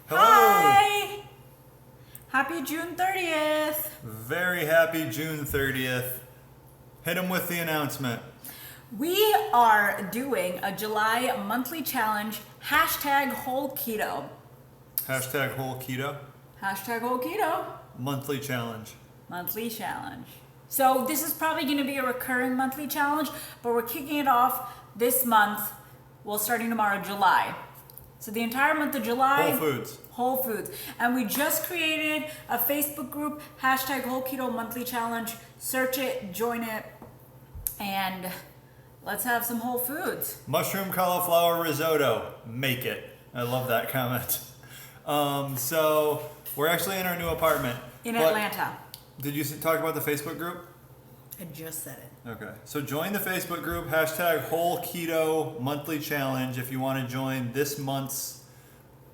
Hello! Hi! Happy June 30th! Very happy June 30th. Hit him with the announcement. We are doing a July monthly challenge, hashtag whole keto. Hashtag whole keto. Hashtag whole keto. Monthly challenge. Monthly challenge. So this is probably going to be a recurring monthly challenge, but we're kicking it off this month, well, starting tomorrow, July. So the entire month of July. Whole Foods. Whole Foods. And we just created a Facebook group, hashtag whole keto monthly challenge. Search it, join it, and let's have some whole foods. Mushroom cauliflower risotto. Make it. I love that comment. So we're actually in our new apartment. In Atlanta. Did you talk about the Facebook group? I just said it. Okay. So join the Facebook group, hashtag whole keto monthly challenge if you want to join this month's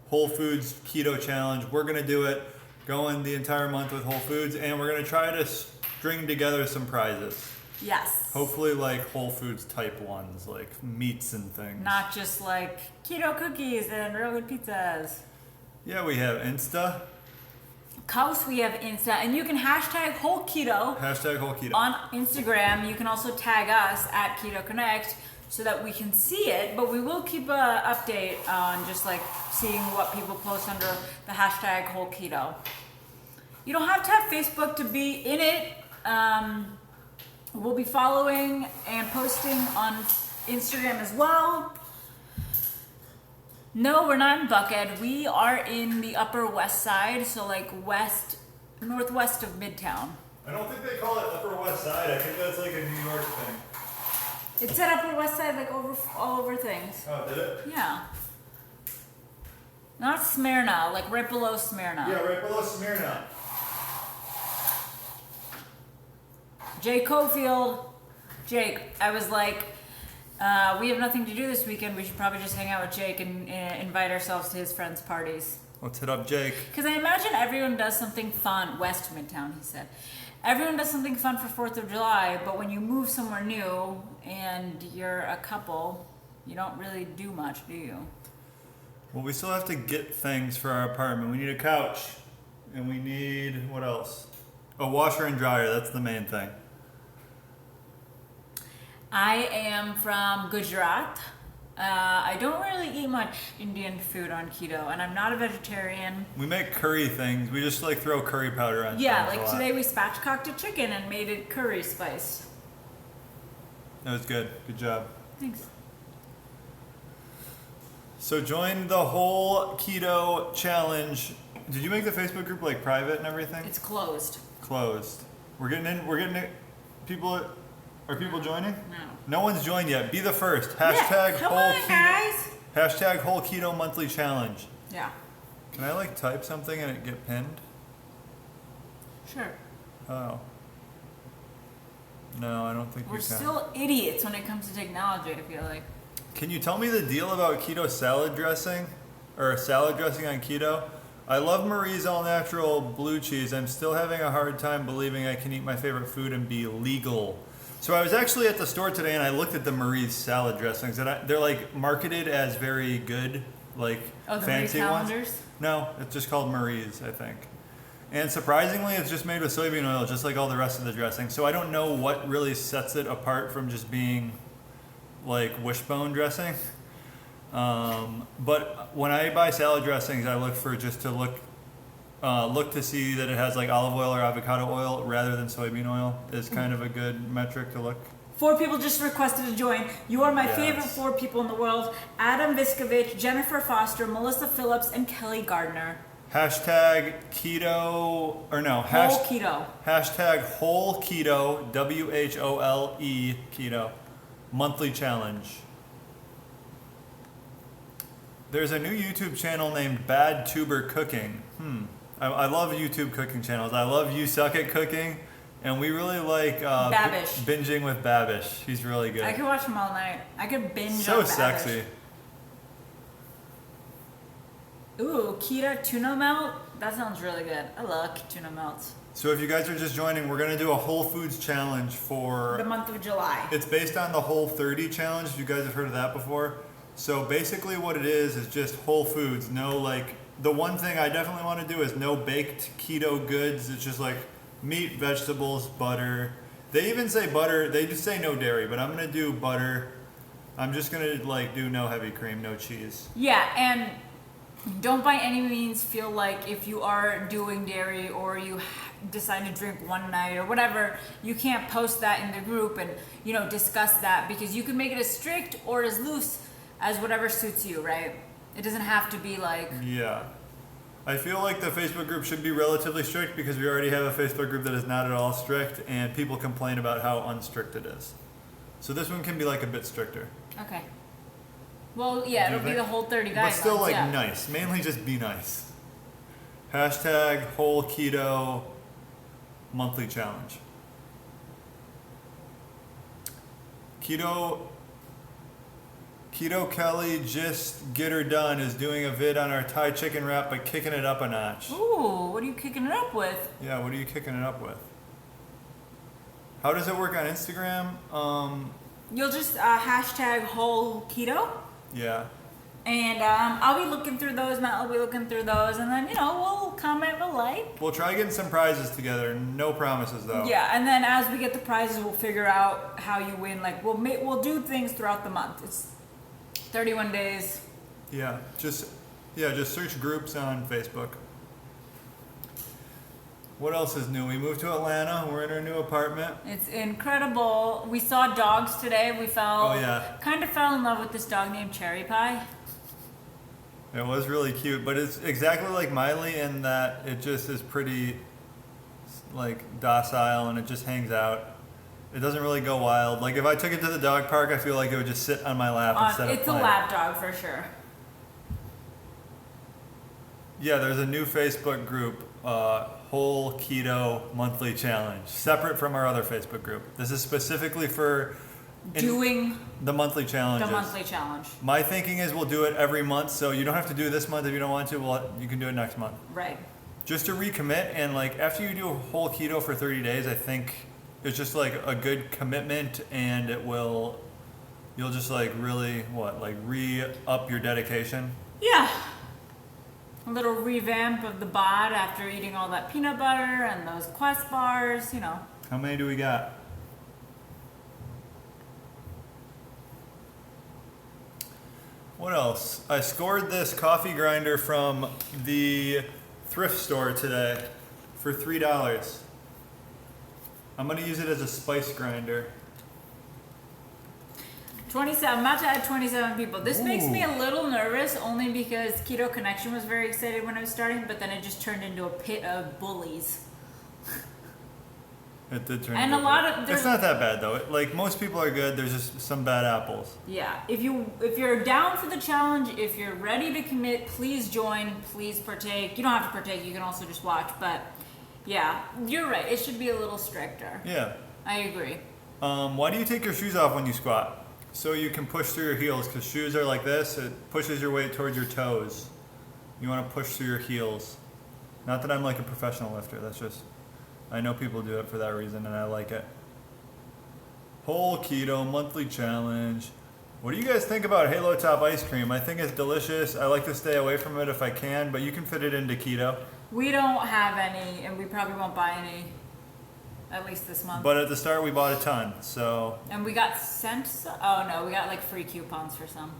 Whole Foods Keto Challenge. We're going to do it, going the entire month with Whole Foods, and we're going to try to string together some prizes. Yes. Hopefully like Whole Foods type ones, like meats and things. Not just like keto cookies and real good pizzas. Yeah, we have Insta. Coast, we have Insta, and you can hashtag whole keto. Hashtag whole keto. On Instagram. You can also tag us at ketoconnect so that we can see it, but we will keep an update on just like seeing what people post under the hashtag whole keto. You don't have to have Facebook to be in it. We'll be following and posting on Instagram as well. No, we're not in Buckhead. We are in the Upper West Side, so like northwest of Midtown. I don't think they call it Upper West Side. I think that's like a New York thing. It said Upper West Side like all over things. Oh, did it? Yeah. Not Smyrna, like right below Smyrna. Yeah, right below Smyrna. Jake Cofield. Jake, I was like, we have nothing to do this weekend. We should probably just hang out with Jake and invite ourselves to his friends' parties. Let's hit up Jake. Because I imagine everyone does something fun. West Midtown, he said. Everyone does something fun for 4th of July, but when you move somewhere new and you're a couple, you don't really do much, do you? Well, we still have to get things for our apartment. We need a couch, and we need, what else? A washer and dryer, that's the main thing. I am from Gujarat. I don't really eat much Indian food on keto, and I'm not a vegetarian. We make curry things. We just like throw curry powder on Yeah, things like a lot. today we spatchcocked a chicken and made it curry spice. That was good. Good job. Thanks. So join the whole keto challenge. Did you make the Facebook group like private and everything? It's closed. Closed. We're getting in. People, are people joining? No. No one's joined yet. Be the first. Hashtag Come whole on, keto. guys. Hashtag whole keto monthly challenge. Yeah. Can I like type something and it get pinned? Sure. Oh. No, I don't think We're you can. still idiots when it comes to technology, I feel like. Can you tell me the deal about keto salad dressing? Or salad dressing on keto? I love Marie's all natural blue cheese. I'm still having a hard time believing I can eat my favorite food and be legal. So I was actually at the store today and I looked at the Marie's salad dressings and they're like marketed as very good, like Oh, the fancy Marie's ones. calendars? No, it's just called Marie's, I think. And surprisingly, it's just made with soybean oil, just like all the rest of the dressing. So I don't know what really sets it apart from just being like wishbone dressing. But when I buy salad dressings, I look for just to look to see that it has like olive oil or avocado oil rather than soybean oil is kind of a good metric to look. 4 people just requested to join. You are my Yes. favorite 4 people in the world. Adam Viskovich, Jennifer Foster, Melissa Phillips, and Kelly Gardner. Hashtag keto, or no, Whole keto. hashtag whole keto, WHOLE keto, monthly challenge. There's a new YouTube channel named Bad Tuber Cooking. I love YouTube cooking channels. I love You Suck at Cooking. And we really like Babish. binging with Babish. He's really good. I could watch them all night. I could binge So on Babish. sexy. Ooh, keto tuna melt? That sounds really good. I love tuna melts. So if you guys are just joining, we're going to do a Whole Foods challenge for... The month of July. It's based on the Whole 30 challenge. You guys have heard of that before? So basically what it is just Whole Foods. No like the one thing I definitely want to do is no baked keto goods. It's just like meat, vegetables, butter. They even say butter. They just say no dairy, but I'm gonna do butter. I'm just gonna like do no heavy cream, no cheese. Yeah, and don't by any means feel like if you are doing dairy or you decide to drink one night or whatever, you can't post that in the group and, you know, discuss that, because you can make it as strict or as loose as whatever suits you, right? It doesn't have to be like... Yeah. I feel like the Facebook group should be relatively strict because we already have a Facebook group that is not at all strict, and people complain about how unstrict it is. So this one can be like a bit stricter. Okay. Well, yeah, it'll be the whole 30 guidelines. But still like yeah. nice. Mainly just be nice. Hashtag whole keto monthly challenge. Keto Kelly just get her done is doing a vid on our Thai chicken wrap but kicking it up a notch. Ooh, what are you kicking it up with? Yeah, what are you kicking it up with? How does it work on Instagram? You'll just hashtag whole keto. Yeah. And I'll be looking through those, Matt will be looking through those, and then, you know, we'll comment, we'll like. We'll try getting some prizes together. No promises, though. Yeah, and then as we get the prizes, we'll figure out how you win. Like, we'll do things throughout the month. It's 31 days. Yeah, just search groups on Facebook. What else is new? We moved to Atlanta. We're in our new apartment. It's incredible. We saw dogs today. We kind of fell in love with this dog named Cherry Pie. It was really cute, but it's exactly like Miley in that it just is pretty like docile and it just hangs out. It doesn't really go wild. Like if I took it to the dog park, I feel like it would just sit on my lap instead of It's playing. a lap dog for sure. Yeah, there's a new Facebook group, Whole Keto Monthly Challenge, separate from our other Facebook group. This is specifically for doing the monthly challenges. The monthly challenge. My thinking is we'll do it every month, so you don't have to do it this month if you don't want to. Well, you can do it next month. Right. Just to recommit, and like after you do a whole keto for 30 days, I think it's just like a good commitment, and you'll just like really re-up your dedication. Yeah. A little revamp of the bod after eating all that peanut butter and those Quest bars, you know. How many do we got? What else? I scored this coffee grinder from the thrift store today for $3. I'm going to use it as a spice grinder. 27. I'm about to add 27 people. This makes me Ooh. a little nervous only because Keto Connection was very excited when I was starting, but then it just turned into a pit of bullies. It did turn. And into a lot of it's not that bad though. Like most people are good. There's just some bad apples. Yeah. If you're down for the challenge, if you're ready to commit, please join. Please partake. You don't have to partake. You can also just watch. But yeah, you're right. It should be a little stricter. Yeah. I agree. Why do you take your shoes off when you squat? So you can push through your heels, because shoes are like this. It pushes your weight towards your toes. You want to push through your heels. Not that I'm like a professional lifter. That's just, I know people do it for that reason, and I like it. Whole Keto Monthly Challenge. What do you guys think about Halo Top ice cream? I think it's delicious. I like to stay away from it if I can, but you can fit it into keto. We don't have any, and we probably won't buy any, at least this month. But at the start, we bought a ton, so. And we got sent some? Oh no, we got like free coupons for some.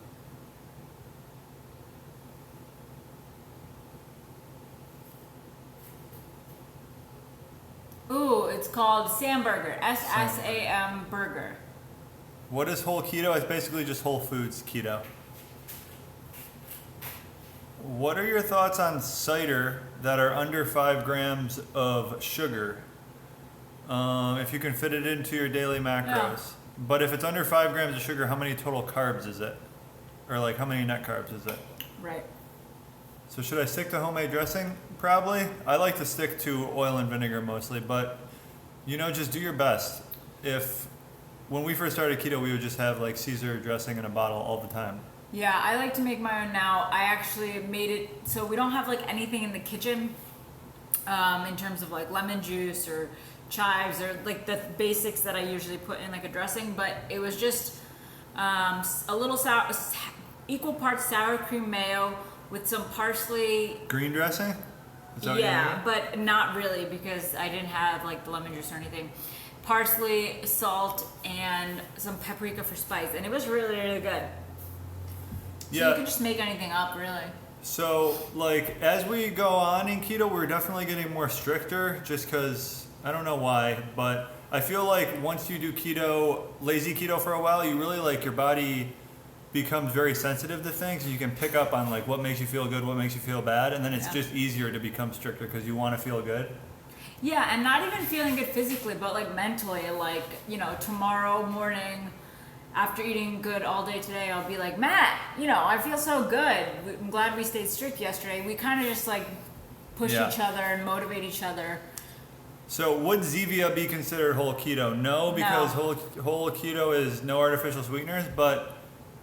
Ooh, it's called Sam Burger. SSAM Burger. What is whole keto? It's basically just whole foods keto. What are your thoughts on cider that are under 5 grams of sugar? If you can fit it into your daily macros. Yeah. But if it's under 5 grams of sugar, how many total carbs is it? Or like how many net carbs is it? Right. So should I stick to homemade dressing? Probably. I like to stick to oil and vinegar mostly, but just do your best. When we first started keto, we would just have like Caesar dressing in a bottle all the time. Yeah, I like to make my own now. I actually made it so we don't have like anything in the kitchen in terms of like lemon juice or chives or like the basics that I usually put in like a dressing, but it was just a little equal parts sour cream mayo with some parsley. Green dressing? Is that what Yeah, you but not really because I didn't have like the lemon juice or anything. Parsley, salt, and some paprika for spice, and it was really, really good. So Yeah. you can just make anything up, really. So, like, as we go on in keto, we're definitely getting more stricter just because, I don't know why, but I feel like once you do keto, lazy keto for a while, you really, like, your body becomes very sensitive to things, and you can pick up on, like, what makes you feel good, what makes you feel bad, and then it's just easier to become stricter because you want to feel good. Yeah, and not even feeling good physically, but like mentally, like, tomorrow morning after eating good all day today, I'll be like, Matt, I feel so good. I'm glad we stayed strict yesterday. We kind of just like push each other and motivate each other. So would Zevia be considered whole keto? No, because whole keto is no artificial sweeteners, but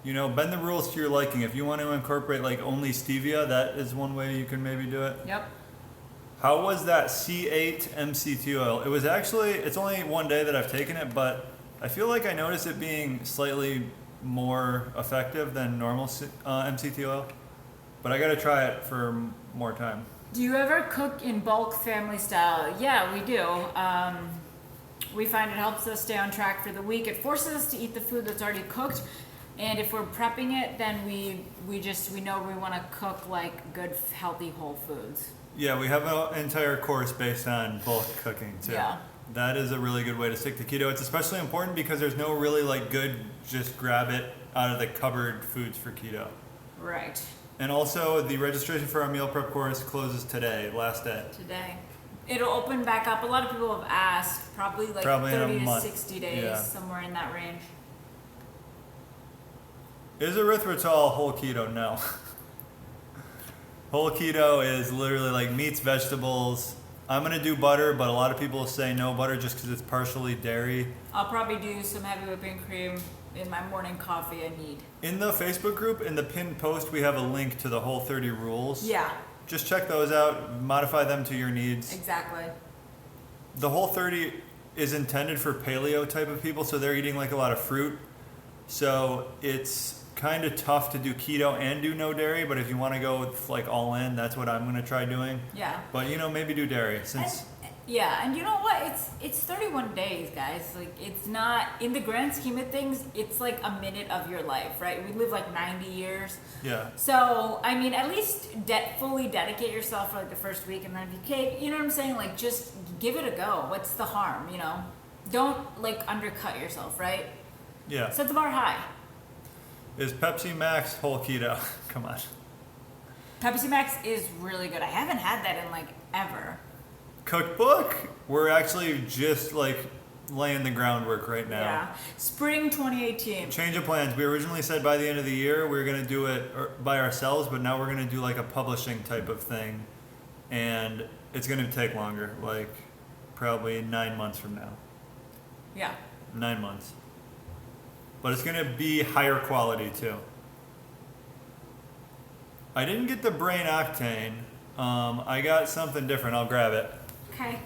bend the rules to your liking. If you want to incorporate like only stevia, that is one way you can maybe do it. Yep. How was that C8 MCT oil? It was actually, it's only one day that I've taken it, but I feel like I noticed it being slightly more effective than normal MCT oil. But I gotta try it for more time. Do you ever cook in bulk family style? Yeah, we do. We find it helps us stay on track for the week. It forces us to eat the food that's already cooked. And if we're prepping it, then we know we want to cook like good, healthy whole foods. Yeah, we have an entire course based on bulk cooking too. Yeah. That is a really good way to stick to keto. It's especially important because there's no really like good just grab it out of the cupboard foods for keto. Right. And also the registration for our meal prep course closes today, last day. Today. It'll open back up. A lot of people have asked, probably in 30 a to month. 60 days, somewhere in that range. Is erythritol whole keto? No. Whole keto is literally like meats, vegetables. I'm going to do butter, but a lot of people say no butter just because it's partially dairy. I'll probably do some heavy whipping cream in my morning coffee I need. In the Facebook group, in the pinned post, we have a link to the Whole30 rules. Yeah. Just check those out, modify them to your needs. Exactly. The Whole30 is intended for paleo type of people, so they're eating like a lot of fruit. So it's kind of tough to do keto and do no dairy, but if you want to go with like all in, that's what I'm going to try doing. Yeah. But maybe do dairy since and you know what? It's 31 days, guys. Like, it's not, in the grand scheme of things, it's like a minute of your life, right? We live like 90 years. Yeah. So, I mean, at least fully dedicate yourself for like the first week, and then if you cake, you know what I'm saying? Like, just give it a go. What's the harm, Don't like undercut yourself, right? Yeah. Set the bar high. Is Pepsi Max whole keto? Come on. Pepsi Max is really good. I haven't had that in like ever. Cookbook? We're actually just like laying the groundwork right now. Yeah. Spring 2018. Change of plans. We originally said by the end of the year we were going to do it by ourselves, but now we're going to do like a publishing type of thing. And it's going to take longer, like probably 9 months from now. Yeah. 9 months. But it's going to be higher quality too. I didn't get the brain octane. I got something different. I'll grab it. Okay.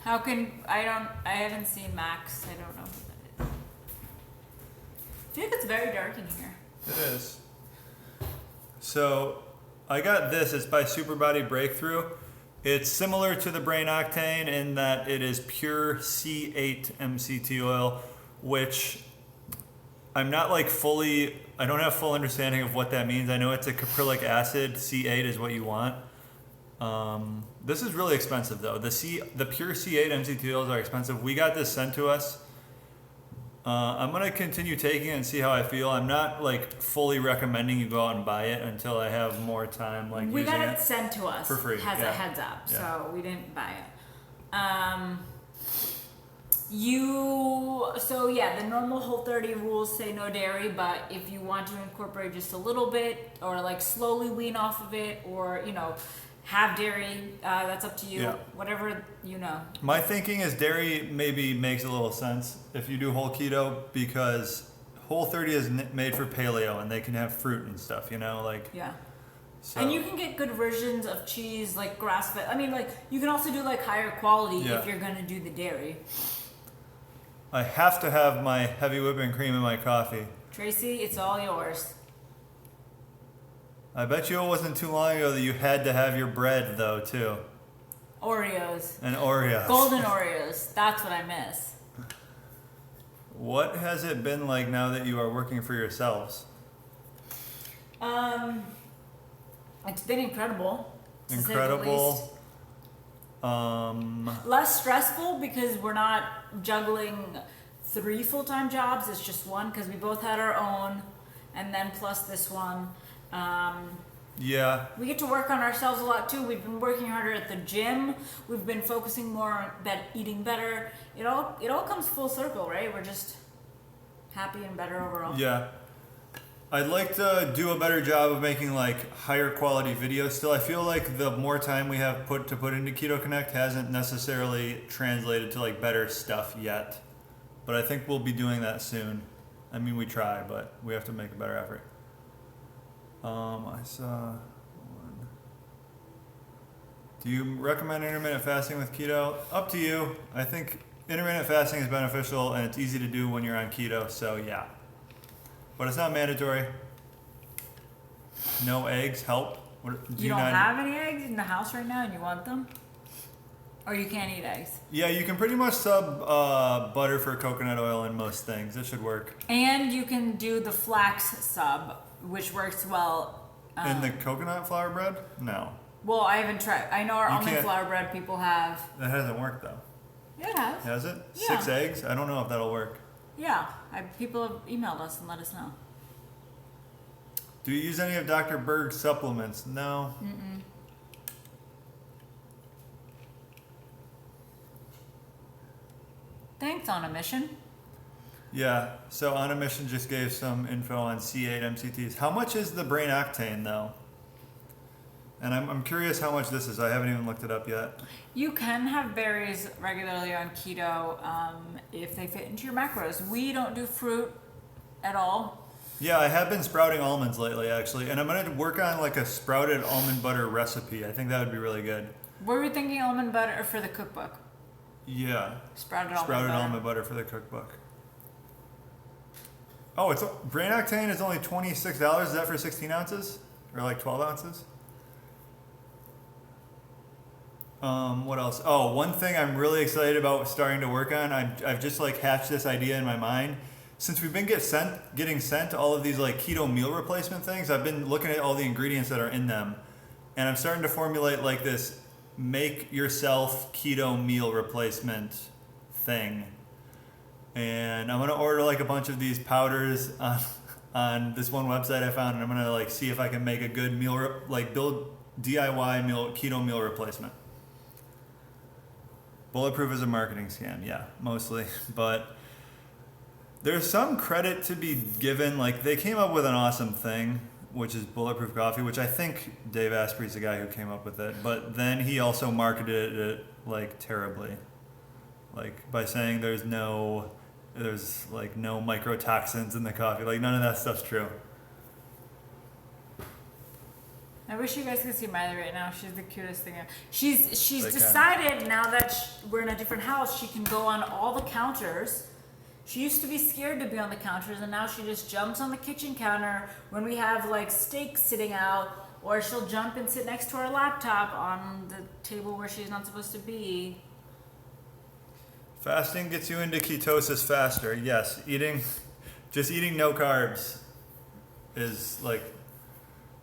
I haven't seen Max. I don't know who that is. I feel like it's very dark in here. It is. So I got this. It's by Superbody Breakthrough. It's similar to the Brain Octane in that it is pure C8 MCT oil, which I'm not like I don't have full understanding of what that means. I know it's a caprylic acid. C8 is what you want. This is really expensive though. The pure C8 MCT oils are expensive. We got this sent to us. I'm going to continue taking it and see how I feel. I'm not like fully recommending you go out and buy it until I have more time We got it sent to us for free. Has a heads up, so we didn't buy it. The normal Whole30 rules say no dairy, but if you want to incorporate just a little bit or like slowly wean off of it or, have dairy, that's up to you. Yeah. Whatever you know. My thinking is dairy maybe makes a little sense if you do whole keto because Whole30 is made for paleo and they can have fruit and stuff, Yeah. So, And you can get good versions of cheese, like grass-fed. I mean, like, you can also do, like, higher quality Yeah. if you're going to do the dairy. I have to have my heavy whipping cream in my coffee. Tracy, it's all yours. I bet you it wasn't too long ago that you had to have your bread, though, too. Oreos. And Oreos. Golden Oreos. That's what I miss. What has it been like now that you are working for yourselves? It's been incredible. To say the Incredible. least. Less stressful because we're not juggling 3 full-time jobs. It's just one because we both had our own, and then plus this one. Yeah. We get to work on ourselves a lot too. We've been working harder at the gym. We've been focusing more on eating better. It all comes full circle, right? We're just happy and better overall. Yeah. I'd like to do a better job of making like higher quality videos still. I feel like the more time we have put into KetoConnect hasn't necessarily translated to like better stuff yet. But I think we'll be doing that soon. I mean, we try, but we have to make a better effort. I saw one. Do you recommend intermittent fasting with keto? Up to you. I think intermittent fasting is beneficial and it's easy to do when you're on keto, so yeah. But it's not mandatory. No eggs help. Do You don't have any eggs in the house right now and you want them? Or you can't eat eggs? Yeah, you can pretty much sub butter for coconut oil in most things. It should work. And you can do the flax sub, which works well. In the coconut flour bread? No. Well, I haven't tried. I know our You almond can't- flour bread people have. That hasn't worked though. Yeah, it has. Has it? Yeah. 6 eggs? I don't know if that'll work. Yeah, people have emailed us and let us know. Do you use any of Dr. Berg's supplements? No. Mm-mm. Thanks, On a Mission. Yeah, so On a Mission just gave some info on C8 MCTs. How much is the brain octane though? And I'm curious how much this is. I haven't even looked it up yet. You can have berries regularly on keto if they fit into your macros. We don't do fruit at all. Yeah, I have been sprouting almonds lately actually, and I'm gonna work on like a sprouted almond butter recipe. I think that would be really good. Were we thinking almond butter for the cookbook? Yeah, Sprouted almond butter for the cookbook. Oh, it's brain octane is only $26. Is that for 16 ounces or like 12 ounces? What else? Oh, one thing I'm really excited about starting to work on. I've just like hatched this idea in my mind. Since we've been getting sent all of these like keto meal replacement things, I've been looking at all the ingredients that are in them, and I'm starting to formulate like this make yourself keto meal replacement thing. And I'm gonna order like a bunch of these powders on this one website I found, and I'm gonna like see if I can make a good build DIY keto meal replacement. Bulletproof is a marketing scam, yeah, mostly, but there's some credit to be given. Like they came up with an awesome thing, which is Bulletproof Coffee, which I think Dave Asprey's the guy who came up with it. But then he also marketed it like terribly, like by saying there's like no mycotoxins in the coffee. Like none of that stuff's true. I wish you guys could see Miley right now. She's the cutest thing ever. She's They can. decided now that we're in a different house, she can go on all the counters. She used to be scared to be on the counters, and now she just jumps on the kitchen counter when we have like steaks sitting out, or she'll jump and sit next to her laptop on the table where she's not supposed to be. Fasting gets you into ketosis faster. Yes, just eating no carbs is like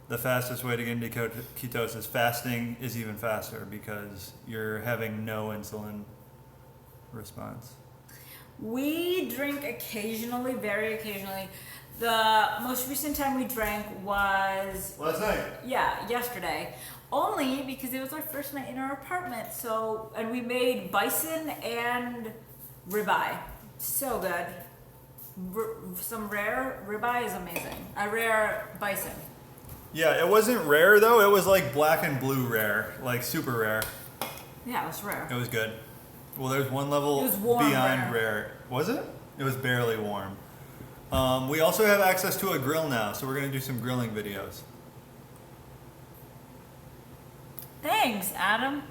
the fastest way to get into ketosis. Fasting is even faster because you're having no insulin response. We drink occasionally, very occasionally. The most recent time we drank was Last night. yesterday. Only because it was our first night in our apartment. So, and we made bison and ribeye. So good. Some rare ribeye is amazing. A rare bison. Yeah, it wasn't rare though. It was like black and blue rare, like super rare. Yeah, it was rare. It was good. Well, there's one level It was warm beyond rare. Was it? It was barely warm. We also have access to a grill now, so we're gonna do some grilling videos. Thanks, Adam.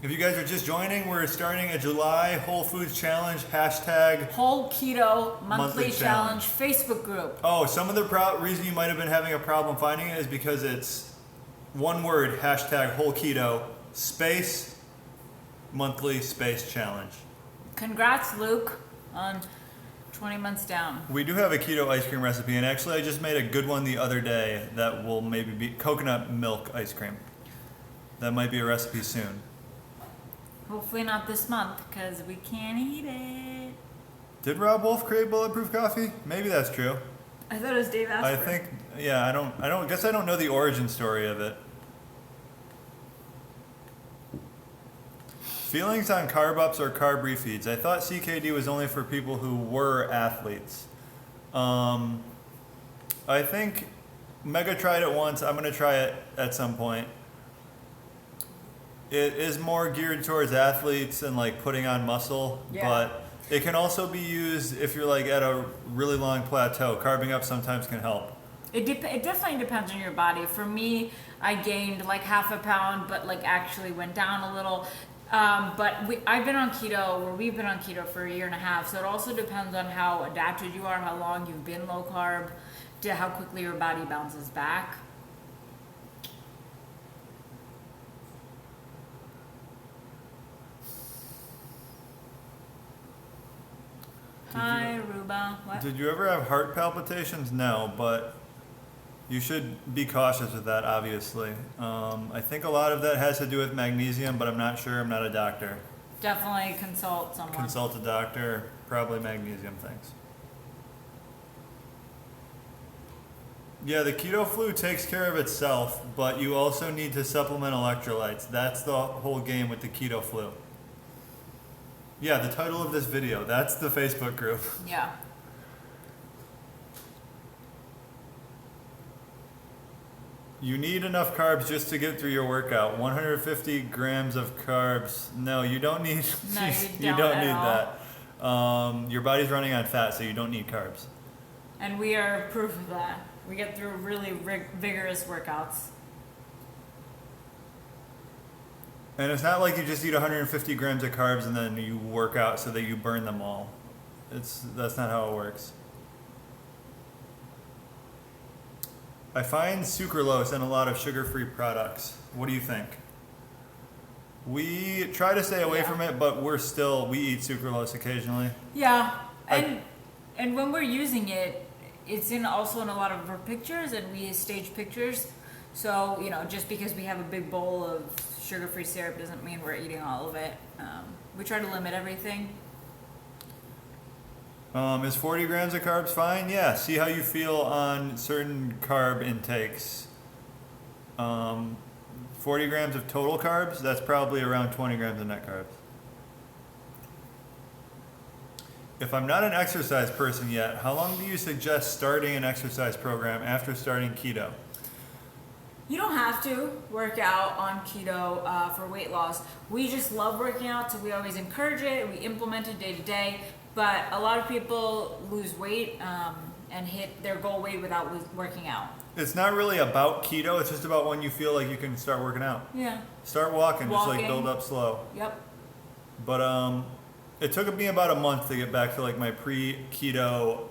If you guys are just joining, we're starting a July Whole Foods Challenge, hashtag Whole Keto Monthly Monthly Challenge Challenge. Facebook group. Oh, some of the reason you might have been having a problem finding it is because it's one word, hashtag Whole Keto, space, monthly space challenge. Congrats, Luke, on 20 months down. We do have a keto ice cream recipe, and actually I just made a good one the other day that will maybe be coconut milk ice cream. That might be a recipe soon. Hopefully not this month, because we can't eat it. Did Rob Wolf create bulletproof coffee? Maybe that's true. I thought it was Dave Asprey. I think, yeah, I don't know the origin story of it. Feelings on carb ups or carb refeeds. I thought CKD was only for people who were athletes. I think Mega tried it once. I'm going to try it at some point. It is more geared towards athletes and like putting on muscle, Yeah. but it can also be used if you're like at a really long plateau. Carbing up sometimes can help. It definitely depends on your body. For me, I gained like half a pound, but like actually went down a little. But I've been on keto, or we've been on keto for 1.5 years, so it also depends on how adapted you are, how long you've been low carb, to how quickly your body bounces back. Hi, Ruba. What? Did you ever have heart palpitations? No, but you should be cautious with that, obviously. I think a lot of that has to do with magnesium, but I'm not sure. I'm not a doctor. Definitely consult someone. Consult a doctor, probably magnesium things. Yeah, the keto flu takes care of itself, but you also need to supplement electrolytes. That's the whole game with the keto flu. Yeah, the title of this video, that's the Facebook group. Yeah. You need enough carbs just to get through your workout. 150 grams of carbs. No, you don't need. No, you don't need that. Your body's running on fat, so you don't need carbs. And we are proof of that. We get through really vigorous workouts. And it's not like you just eat 150 grams of carbs and then you work out so that you burn them all. That's not how it works. I find sucralose in a lot of sugar-free products. What do you think? We try to stay away from it, but we eat sucralose occasionally. Yeah, and when we're using it, it's also in a lot of our pictures, and we stage pictures. So, just because we have a big bowl of sugar-free syrup doesn't mean we're eating all of it. We try to limit everything. Is 40 grams of carbs fine? Yeah, see how you feel on certain carb intakes. 40 grams of total carbs, that's probably around 20 grams of net carbs. If I'm not an exercise person yet, how long do you suggest starting an exercise program after starting keto? You don't have to work out on keto for weight loss. We just love working out, so we always encourage it. We implement it day to day. But a lot of people lose weight and hit their goal weight without working out. It's not really about keto. It's just about when you feel like you can start working out. Yeah. Start walking. Just like build up slow. Yep. But it took me about a month to get back to like my pre-keto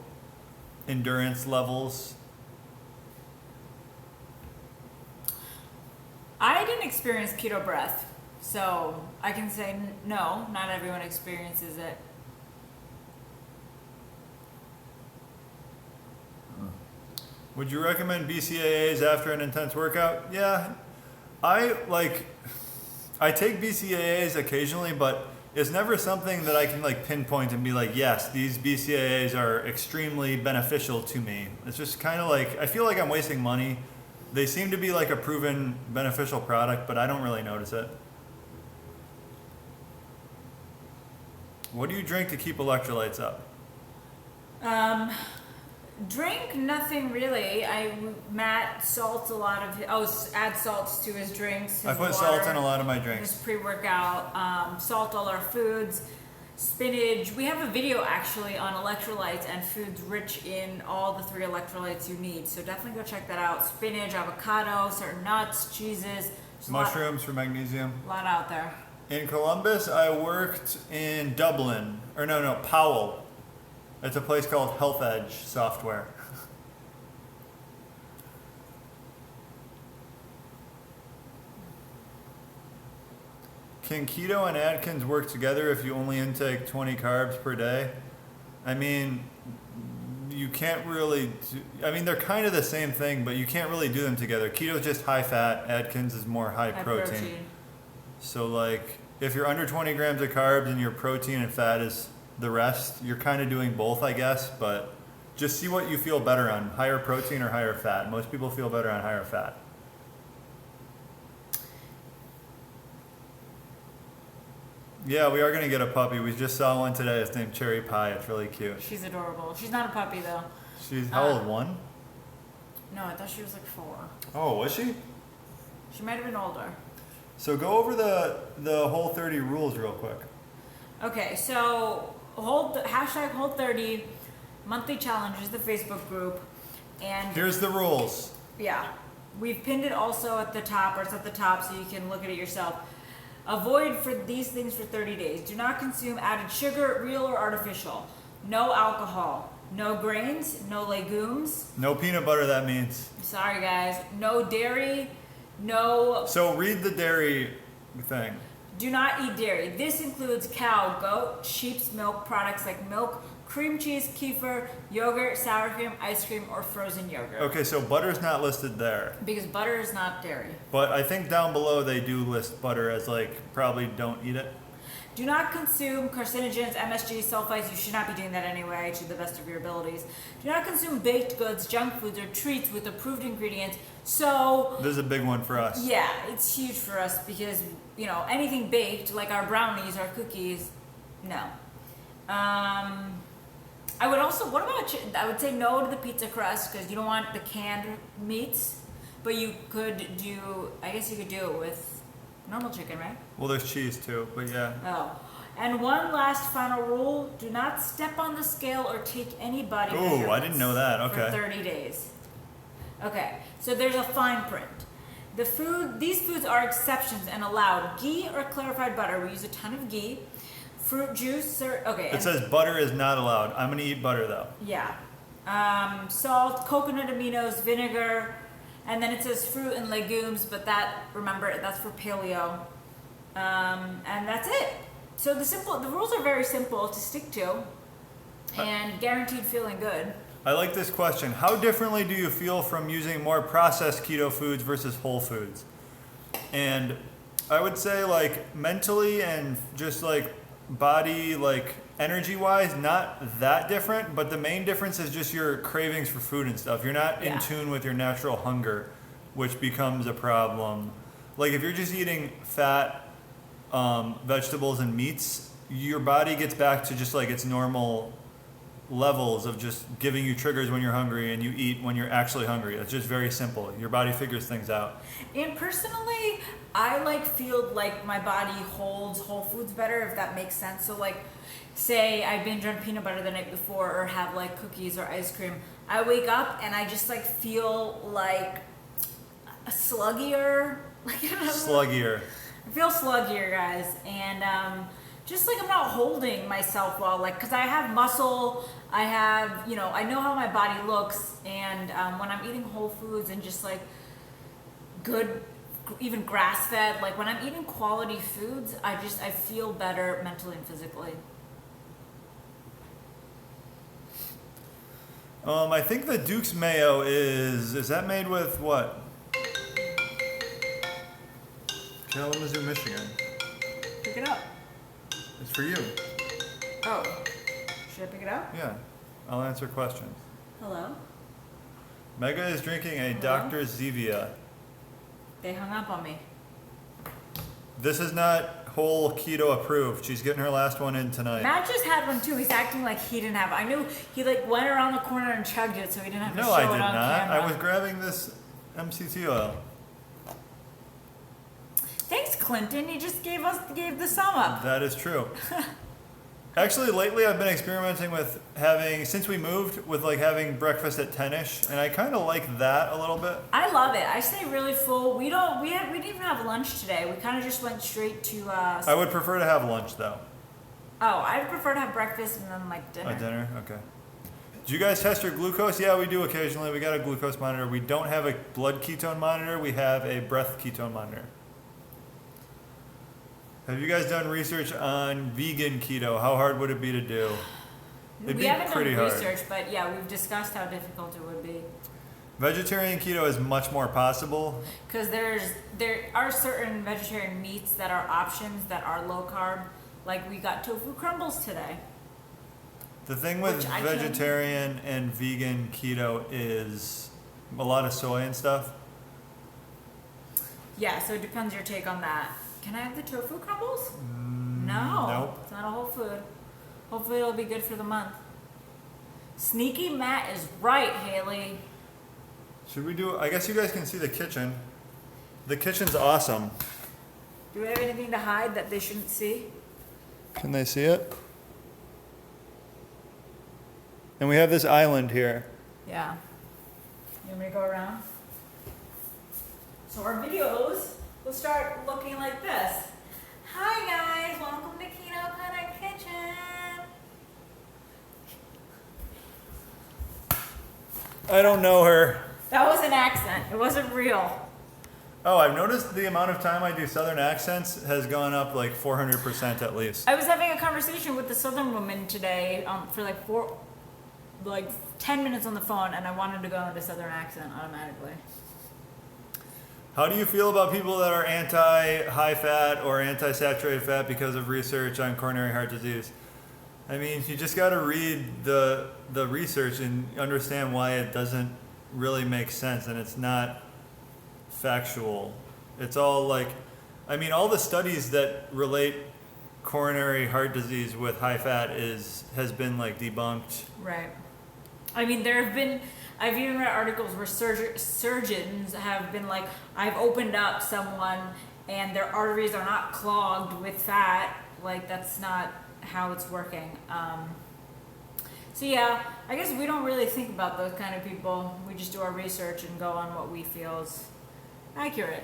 endurance levels. I didn't experience keto breath, so I can say no, not everyone experiences it. Would you recommend BCAAs after an intense workout? Yeah, I take BCAAs occasionally, but it's never something that I can like pinpoint and be like, yes, these BCAAs are extremely beneficial to me. It's just kind of like, I feel like I'm wasting money. They seem to be like a proven beneficial product, but I don't really notice it. What do you drink to keep electrolytes up? Drink nothing really. Matt salts a lot of adds salts to his drinks. I put salt in a lot of my His drinks. pre-workout, salt all our foods, spinach. We have a video actually on electrolytes and foods rich in all the 3 electrolytes you need. So definitely go check that out. Spinach, avocado, certain nuts, cheeses, Mushrooms for magnesium. A lot out there. In Columbus, I worked in Dublin. Or no, Powell. It's a place called Health Edge Software. Can keto and Adkins work together if you only intake 20 carbs per day? I mean, you can't really they're kind of the same thing, but you can't really do them together. Keto is just high fat, Adkins is more high protein. So like, if you're under 20 grams of carbs and your protein and fat is the rest, you're kind of doing both, I guess, but just see what you feel better on, higher protein or higher fat. Most people feel better on higher fat. Yeah, we are going to get a puppy. We just saw one today. It's named Cherry Pie. It's really cute. She's adorable. She's not a puppy, though. She's how old? 1? No, I thought she was like 4. Oh, was she? She might have been older. So go over the Whole30 rules real quick. Okay, so hashtag Whole30 monthly challenge is the Facebook group. And here's the rules. Yeah. We've pinned it also at the top, or it's at the top so you can look at it yourself. Avoid for these things for 30 days. Do not consume added sugar, real or artificial. No alcohol. No grains. No legumes. No peanut butter, that means. Sorry, guys. No dairy. No... So read the dairy thing. Do not eat dairy. This includes cow, goat, sheep's milk products like milk, cream cheese, kefir, yogurt, sour cream, ice cream, or frozen yogurt. Okay, so butter's not listed there. Because butter is not dairy. But I think down below they do list butter as like, probably don't eat it. Do not consume carcinogens, MSG, sulfites. You should not be doing that anyway, to the best of your abilities. Do not consume baked goods, junk foods, or treats with approved ingredients. So... this is a big one for us. Yeah, it's huge for us because, anything baked, like our brownies, our cookies, no. I would also, I would say no to the pizza crust because you don't want the canned meats, but you could do, I guess you could do it with normal chicken, right? Well, there's cheese too, but yeah. Oh. And one last final rule, do not step on the scale or take any body measurements. Oh, I didn't know that, okay. For 30 days. Okay, so there's a fine print. These foods are exceptions and allowed. Ghee or clarified butter, we use a ton of ghee. Fruit juice, It says butter is not allowed. I'm gonna eat butter though. Yeah. Salt, coconut aminos, vinegar, and then it says fruit and legumes, but remember, that's for paleo. And that's it. So the rules are very simple to stick to, and guaranteed feeling good. I like this question. How differently do you feel from using more processed keto foods versus whole foods? And I would say like mentally and just like body, like energy wise, not that different, but the main difference is just your cravings for food and stuff. You're not in tune with your natural hunger, which becomes a problem. Like if you're just eating fat, vegetables and meats, your body gets back to just like its normal levels of just giving you triggers when you're hungry, and you eat when you're actually hungry. It's just very simple. Your body figures things out. And personally, I feel like my body holds whole foods better, if that makes sense. So say I binge on peanut butter the night before or have cookies or ice cream. I wake up and I just feel like sluggier. Sluggier. I feel sluggier, guys, and just I'm not holding myself well, because I have muscle, I have, I know how my body looks, and when I'm eating whole foods and just good, even grass-fed, when I'm eating quality foods, I feel better mentally and physically. I think the Duke's mayo is that made with what? Kalamazoo, Michigan. Pick it up. It's for you. Oh. Should I pick it up? Yeah. I'll answer questions. Hello? Mega is drinking a Hello? Dr. Zevia. They hung up on me. This is not whole keto approved. She's getting her last one in tonight. Matt just had one too. He's acting like he didn't have it. I knew he went around the corner and chugged it so he didn't have to show it on camera. No, I did not. I was grabbing this MCT oil. Thanks, Clinton. You just gave the sum up. That is true. Actually, lately I've been experimenting with since we moved, with like having breakfast at 10ish, and I kind of like that a little bit. I love it. I stay really full. We didn't even have lunch today. We kind of just went straight to. I would prefer to have lunch though. Oh, I'd prefer to have breakfast and then like dinner. A dinner, okay. Do you guys test your glucose? Yeah, we do occasionally. We got a glucose monitor. We don't have a blood ketone monitor. We have a breath ketone monitor. Have you guys done research on vegan keto? How hard would it be to do? We haven't done research, but yeah, we've discussed how difficult it would be. Vegetarian keto is much more possible. Because there are certain vegetarian meats that are options that are low carb. Like we got tofu crumbles today. The thing with vegetarian and vegan keto is a lot of soy and stuff. Yeah, so it depends your take on that. Can I have the tofu crumbles? No. Nope. It's not a whole food. Hopefully it'll be good for the month. Sneaky Matt is right, Haley. Should we do, I guess you guys can see the kitchen. The kitchen's awesome. Do we have anything to hide that they shouldn't see? Can they see it? And we have this island here. Yeah. You want me to go around? So our videos will start looking like this. Hi guys, welcome to Ketoconnect Kitchen. I don't know her. That was an accent. It wasn't real. Oh, I've noticed the amount of time I do southern accents has gone up like 400% at least. I was having a conversation with the southern woman today for like 10 minutes on the phone, and I wanted to go into southern accent automatically. How do you feel about people that are anti-high fat or anti-saturated fat because of research on coronary heart disease? I mean, you just got to read the research and understand why it doesn't really make sense, and it's not factual. It's all like, I mean, all the studies that relate coronary heart disease with high fat has been like debunked. Right. I mean, I've even read articles where surgeons have been like, I've opened up someone and their arteries are not clogged with fat. Like, that's not how it's working. So yeah, I guess we don't really think about those kind of people. We just do our research and go on what we feel is accurate.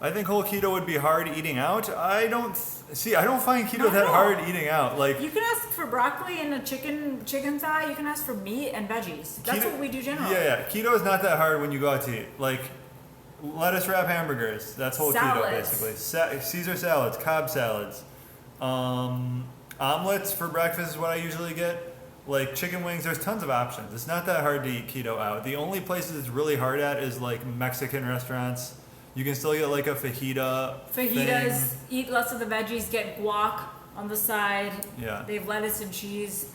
I think whole keto would be hard eating out. I don't find keto that hard eating out. Like, you can ask for broccoli and a chicken thigh. You can ask for meat and veggies. That's what we do generally. Yeah. Keto is not that hard when you go out to eat. Like, lettuce wrap hamburgers. That's whole keto basically. Caesar salads, Cobb salads, omelets for breakfast is what I usually get. Like chicken wings, there's tons of options. It's not that hard to eat keto out. The only places it's really hard at is like Mexican restaurants. You can still get like a fajitas, eat less of the veggies, get guac on the side. Yeah. They have lettuce and cheese.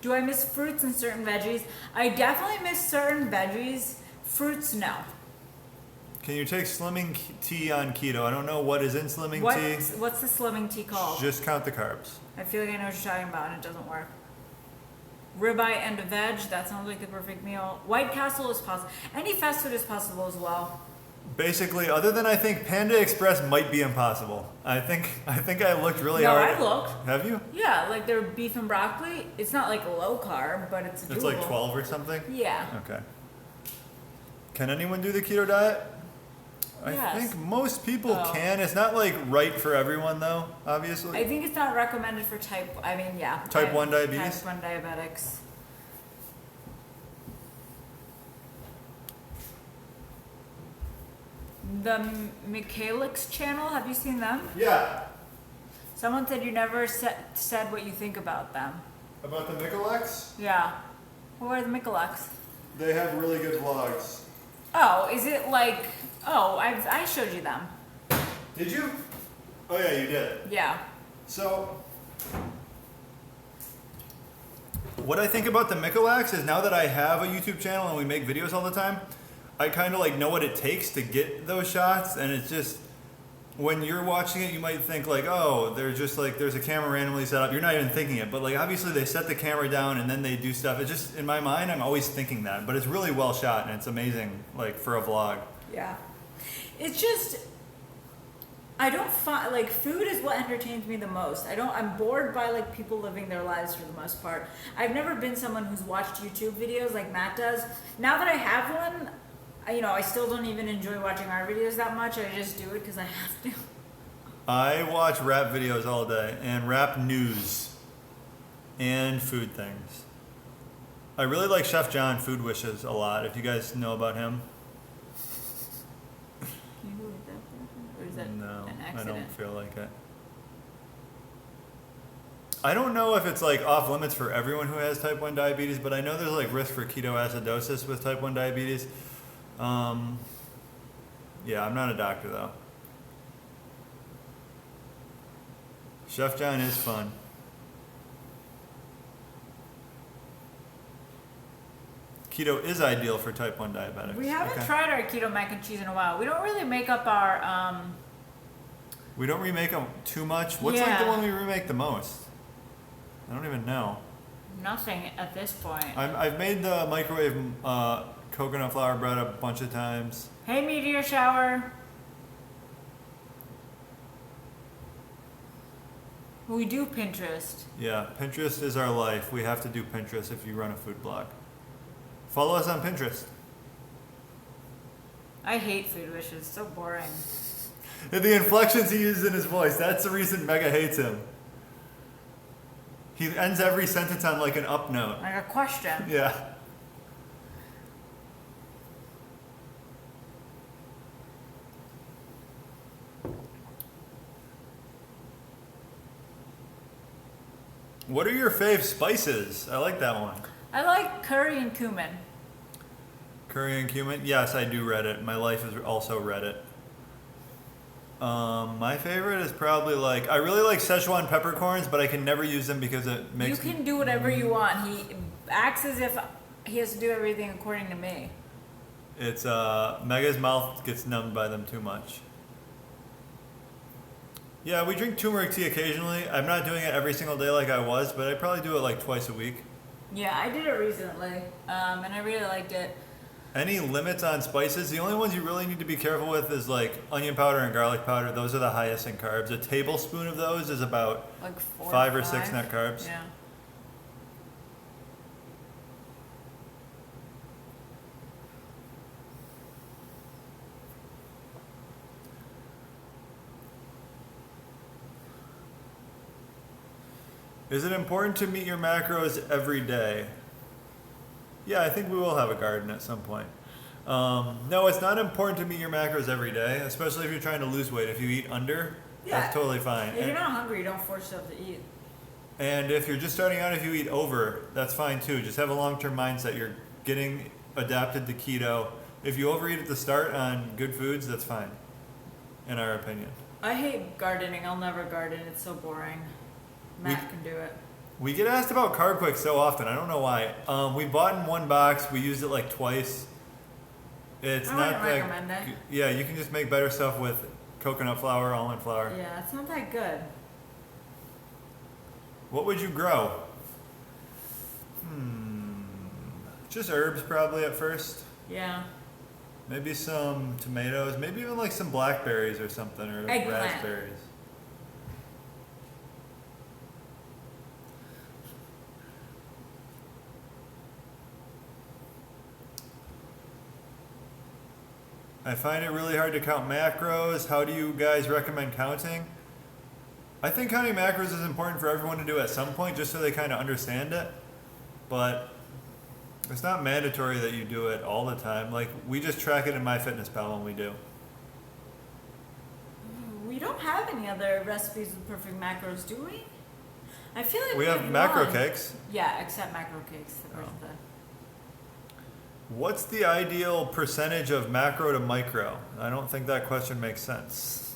Do I miss fruits and certain veggies? I definitely miss certain veggies. Fruits, no. Can you take slimming tea on keto? I don't know what is in slimming tea. What's the slimming tea called? Just count the carbs. I feel like I know what you're talking about and it doesn't work. Ribeye and a veg, that sounds like the perfect meal. White Castle is possible. Any fast food is possible as well. Basically, other than I think Panda Express might be impossible. I think I looked really hard. No, I looked. Have you? Yeah, like their beef and broccoli. It's not like low carb, but it's doable. It's like 12 or something? Yeah. Okay. Can anyone do the keto diet? I think most people can. It's not like right for everyone though, obviously. I think it's not recommended for type 1 diabetes. Type 1 diabetics. The Michaelix channel, have you seen them? Yeah. Someone said you never said what you think about them. About the Michaelix? Yeah. Who are the Michaelix? They have really good vlogs. Oh, is it like... Oh, I showed you them. Did you? Oh yeah, you did. Yeah. So, what I think about the Michaelix is now that I have a YouTube channel and we make videos all the time, I kind of like know what it takes to get those shots, and it's just, when you're watching it, you might think like, oh, they're just like, there's a camera randomly set up. You're not even thinking it, but like obviously they set the camera down and then they do stuff. It's just, in my mind, I'm always thinking that, but it's really well shot and it's amazing, like for a vlog. Yeah. It's just, I don't find like food is what entertains me the most. I'm bored by like people living their lives for the most part. I've never been someone who's watched YouTube videos like Matt does. Now that I have one, I still don't even enjoy watching our videos that much. I just do it because I have to. I watch rap videos all day and rap news and food things. I really like Chef John Food Wishes a lot, if you guys know about him. Can you believe that? Or is that No, an I accident? don't feel like it. I don't know if it's like off limits for everyone who has type 1 diabetes, but I know there's like risk for ketoacidosis with type 1 diabetes. Yeah, I'm not a doctor though. Chef John is fun. Keto is ideal for type 1 diabetics. We haven't Okay. tried our keto mac and cheese in a while. We don't really make up our We don't remake them too much. What's like the Yeah. one we remake the most? I don't even know. nothing at this point. I've made the microwave coconut flour bread a bunch of times. Hey, meteor shower. We do Pinterest. Yeah, Pinterest is our life. We have to do Pinterest if you run a food blog. Follow us on Pinterest. I hate food wishes. So boring. And the inflections he uses in his voice, that's the reason Mega hates him. He ends every sentence on like an up note. Like a question. Yeah. What are your fave spices? I like that one. I like curry and cumin. Curry and cumin? Yes, I do Reddit. My life is also Reddit. My favorite is probably like, I really like Szechuan peppercorns, but I can never use them because it makes You can do whatever you want. He acts as if he has to do everything according to me. It's Mega's mouth gets numbed by them too much. Yeah, we drink turmeric tea occasionally. I'm not doing it every single day like I was, but I probably do it like twice a week. Yeah, I did it recently, and I really liked it. Any limits on spices? The only ones you really need to be careful with is like onion powder and garlic powder. Those are the highest in carbs. A tablespoon of those is about Like 4 5 or 6 net carbs. Yeah. Is it important to meet your macros every day? Yeah, I think we will have a garden at some point. No, it's not important to meet your macros every day, especially if you're trying to lose weight. If you eat under, that's totally fine. If you're not hungry, you don't force yourself to eat. And if you're just starting out, if you eat over, that's fine too. Just have a long-term mindset. You're getting adapted to keto. If you overeat at the start on good foods, that's fine, in our opinion. I hate gardening. I'll never garden. It's so boring. Matt can do it. We get asked about Carb Quick so often. I don't know why. We bought in one box. We used it like twice. It's I not wouldn't that. recommend it. Yeah, you can just make better stuff with coconut flour, almond flour. Yeah, it's not that good. What would you grow? Just herbs probably at first. Yeah. Maybe some tomatoes. Maybe even like some blackberries or something, or Eggplant. raspberries. I find it really hard to count macros. How do you guys recommend counting? I think counting macros is important for everyone to do at some point just so they kind of understand it. But it's not mandatory that you do it all the time. Like, we just track it in MyFitnessPal when we do. We don't have any other recipes with perfect macros, do we? I feel like We have macro one. cakes. Yeah, except macro cakes. What's the ideal percentage of macro to micro? I don't think that question makes sense.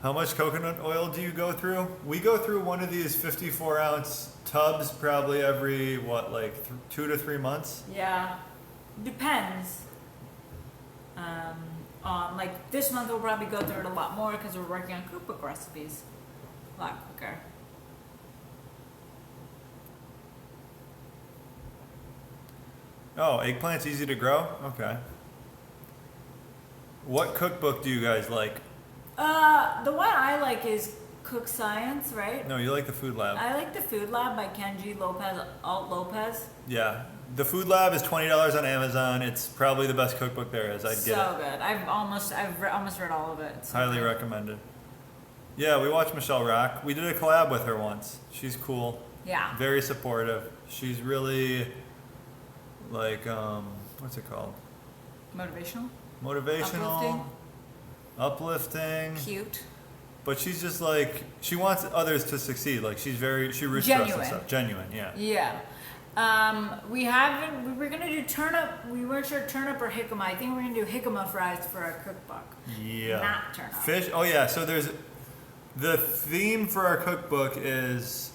How much coconut oil do you go through? We go through one of these 54-ounce tubs probably every, 2 to 3 months? Yeah, depends. On like this month we'll probably go through it a lot more because we're working on cookbook recipes a lot quicker. Oh, eggplant's easy to grow? Okay. What cookbook do you guys like? The one I like is Cook Science, right? No, you like the Food Lab. I like the Food Lab by Kenji Lopez. Yeah. The Food Lab is $20 on Amazon. It's probably the best cookbook there is. I'd get it. So good. I've almost read all of it. It's so Highly good. recommended. Yeah, we watched Michelle Rock. We did a collab with her once. She's cool. Yeah. Very supportive. She's really like what's it called? Motivational. Uplifting. Cute. But she's just like she wants others to succeed. Like she roots for us and stuff. Genuine, yeah. Yeah. We were gonna do turnip. We weren't sure turnip or jicama. I think we're gonna do jicama fries for our cookbook. Yeah. Not turnip. Fish. Oh yeah. So there's the theme for our cookbook is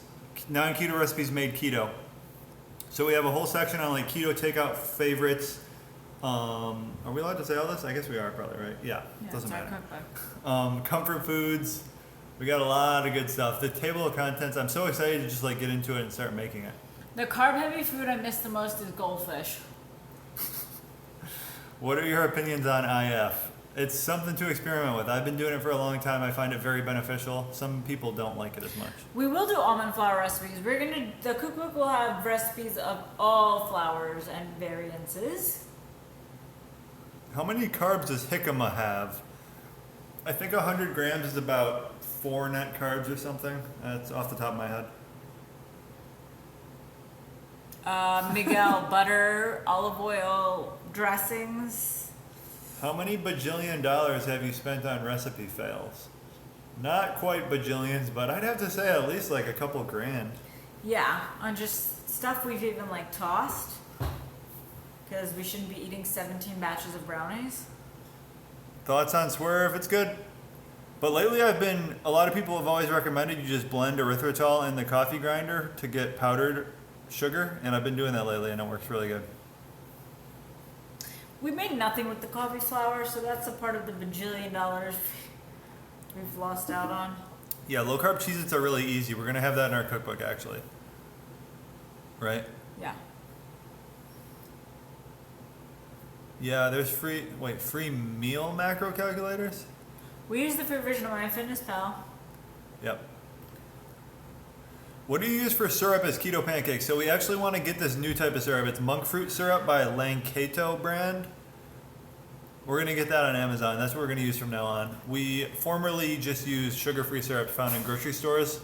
non-keto recipes made keto. So we have a whole section on like keto takeout favorites. Are we allowed to say all this? I guess we are probably, right? Yeah. Doesn't it's our matter. cookbook. Comfort foods. We got a lot of good stuff. The table of contents. I'm so excited to just like get into it and start making it. The carb-heavy food I miss the most is goldfish. What are your opinions on IF? It's something to experiment with. I've been doing it for a long time. I find it very beneficial. Some people don't like it as much. We will do almond flour recipes. The cookbook will have recipes of all flours and variances. How many carbs does jicama have? I think 100 grams is about 4 net carbs or something. That's off the top of my head. Miguel, butter, olive oil, dressings. How many bajillion dollars have you spent on recipe fails? Not quite bajillions, but I'd have to say at least like a couple grand. Yeah, on just stuff we've even like tossed. Because we shouldn't be eating 17 batches of brownies. Thoughts on Swerve? It's good. But lately a lot of people have always recommended you just blend erythritol in the coffee grinder to get powdered sugar, and I've been doing that lately and it works really good. We made nothing with the coffee flour, so that's a part of the bajillion dollars we've lost out on. Yeah, low carb Cheez-Its are really easy. We're gonna have that in our cookbook actually. Right? Yeah. Yeah, there's free meal macro calculators? We use the free version of MyFitnessPal. Yep. What do you use for syrup as keto pancakes? So we actually want to get this new type of syrup. It's monk fruit syrup by Keto brand. We're going to get that on Amazon. That's what we're going to use from now on. We formerly just used sugar-free syrup found in grocery stores.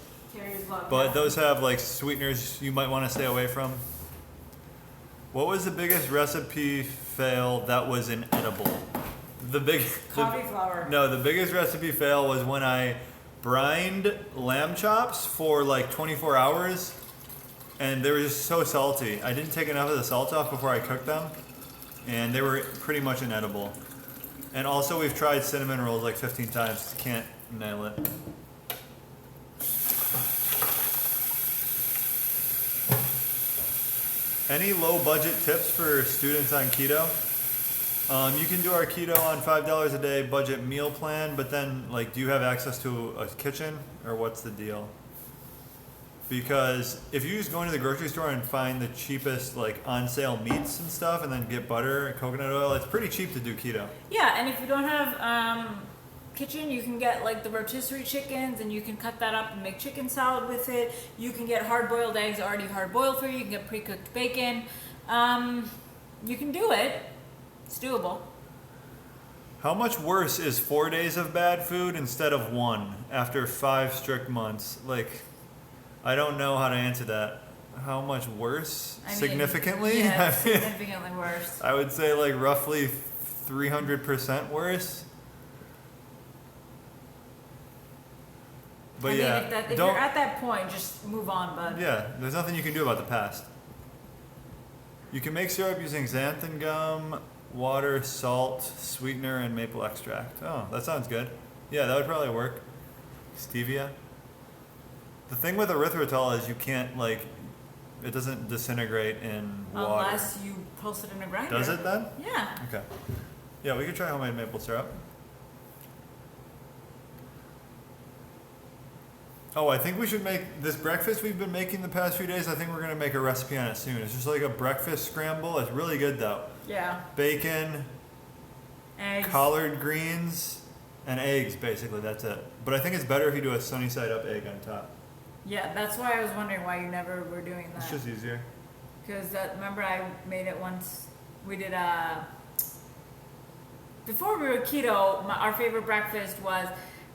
But those have like sweeteners you might want to stay away from. What was the biggest recipe fail that was inedible? Coffee flour. No, the biggest recipe fail was when I brined lamb chops for like 24 hours and they were just so salty. I didn't take enough of the salt off before I cooked them and they were pretty much inedible. And also we've tried cinnamon rolls like 15 times. Can't nail it. Any low budget tips for students on keto? You can do our keto on $5 a day budget meal plan, but then like, do you have access to a kitchen or what's the deal? Because if you just go into the grocery store and find the cheapest like on sale meats and stuff and then get butter and coconut oil, it's pretty cheap to do keto. Yeah, and if you don't have kitchen, you can get like the rotisserie chickens and you can cut that up and make chicken salad with it. You can get hard-boiled eggs already hard-boiled for you. You can get pre-cooked bacon. You can do it. It's doable. How much worse is 4 days of bad food instead of 1 after 5 strict months? Like, I don't know how to answer that. How much worse? Significantly? Yeah, significantly worse. I would say like roughly 300% worse. But if you're at that point, just move on, bud. Yeah, there's nothing you can do about the past. You can make syrup using xanthan gum, water, salt, sweetener, and maple extract. Oh, that sounds good. Yeah, that would probably work. Stevia. The thing with erythritol is you can't like, it doesn't disintegrate in water. Unless you pulse it in a grinder. Does it then? Yeah. Okay. Yeah, we could try homemade maple syrup. Oh, I think we should make this breakfast we've been making the past few days. I think we're going to make a recipe on it soon. It's just like a breakfast scramble. It's really good though. Yeah. Bacon, eggs, collard greens, and eggs, basically. That's it. But I think it's better if you do a sunny side up egg on top. Yeah, that's why I was wondering why you never were doing that. It's just easier. Because remember I made it once. We did before we were keto. Our favorite breakfast was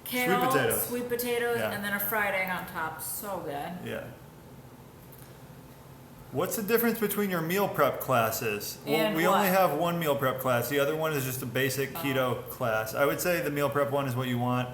kale, sweet potatoes, yeah. and then a fried egg on top. So good. Yeah. What's the difference between your meal prep classes? Well, we only have one meal prep class. The other one is just a basic keto class. I would say the meal prep one is what you want.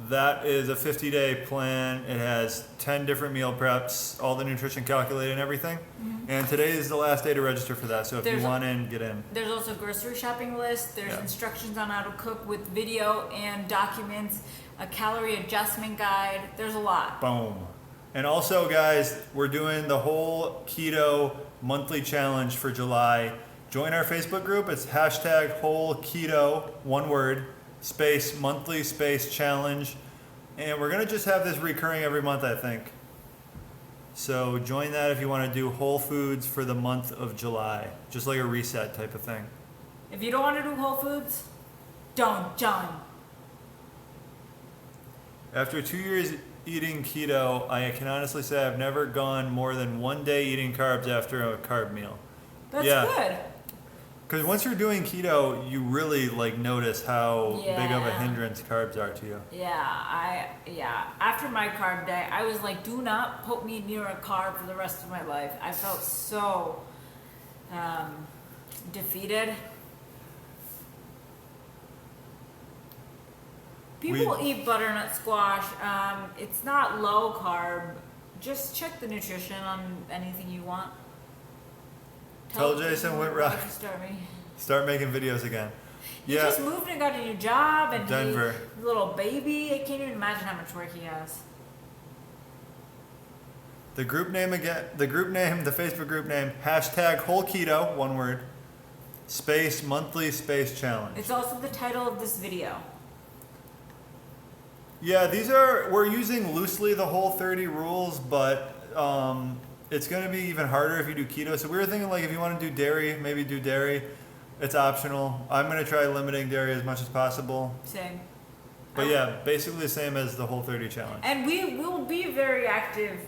That is a 50-day plan. It has 10 different meal preps, all the nutrition calculated and everything. Mm-hmm. And today is the last day to register for that. So if you want in, get in. There's also a grocery shopping list. There's instructions on how to cook with video and documents, a calorie adjustment guide. There's a lot. Boom. And also, guys, we're doing the whole keto monthly challenge for July. Join our Facebook group. It's #whole keto, one word, space monthly space challenge. And we're going to just have this recurring every month, I think. So join that if you want to do whole foods for the month of July. Just like a reset type of thing. If you don't want to do whole foods, don't join. After 2 years eating keto, I can honestly say I've never gone more than 1 day eating carbs after a carb meal. That's good. Because once you're doing keto, you really notice how big of a hindrance carbs are to you. Yeah. After my carb day, I was like, do not put me near a carb for the rest of my life. I felt so defeated. People eat butternut squash. It's not low carb. Just check the nutrition on anything you want. Tell Jason Whitrock. Start making videos again. He just moved and got a new job, and Denver. Little baby. I can't even imagine how much work he has. The group name again. The Facebook group name, #whole keto, one word, space monthly space challenge. It's also the title of this video. Yeah, we're using loosely the Whole30 rules, but it's going to be even harder if you do keto. So we were thinking if you want to do dairy, maybe do dairy. It's optional. I'm going to try limiting dairy as much as possible. Same. But yeah, basically the same as the Whole30 challenge. And we will be very active.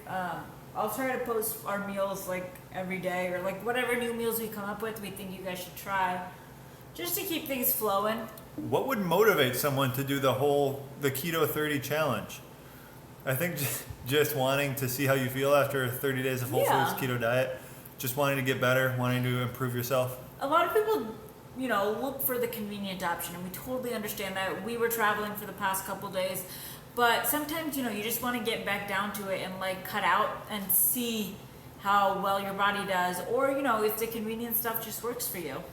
I'll try to post our meals every day, or whatever new meals we come up with we think you guys should try, just to keep things flowing. What would motivate someone to do the Keto 30 challenge? I think just wanting to see how you feel after 30 days of whole foods keto diet, just wanting to get better, wanting to improve yourself. A lot of people, look for the convenient option, and we totally understand that. We were traveling for the past couple days, but sometimes, you just want to get back down to it and cut out and see how well your body does, or, if the convenient stuff just works for you.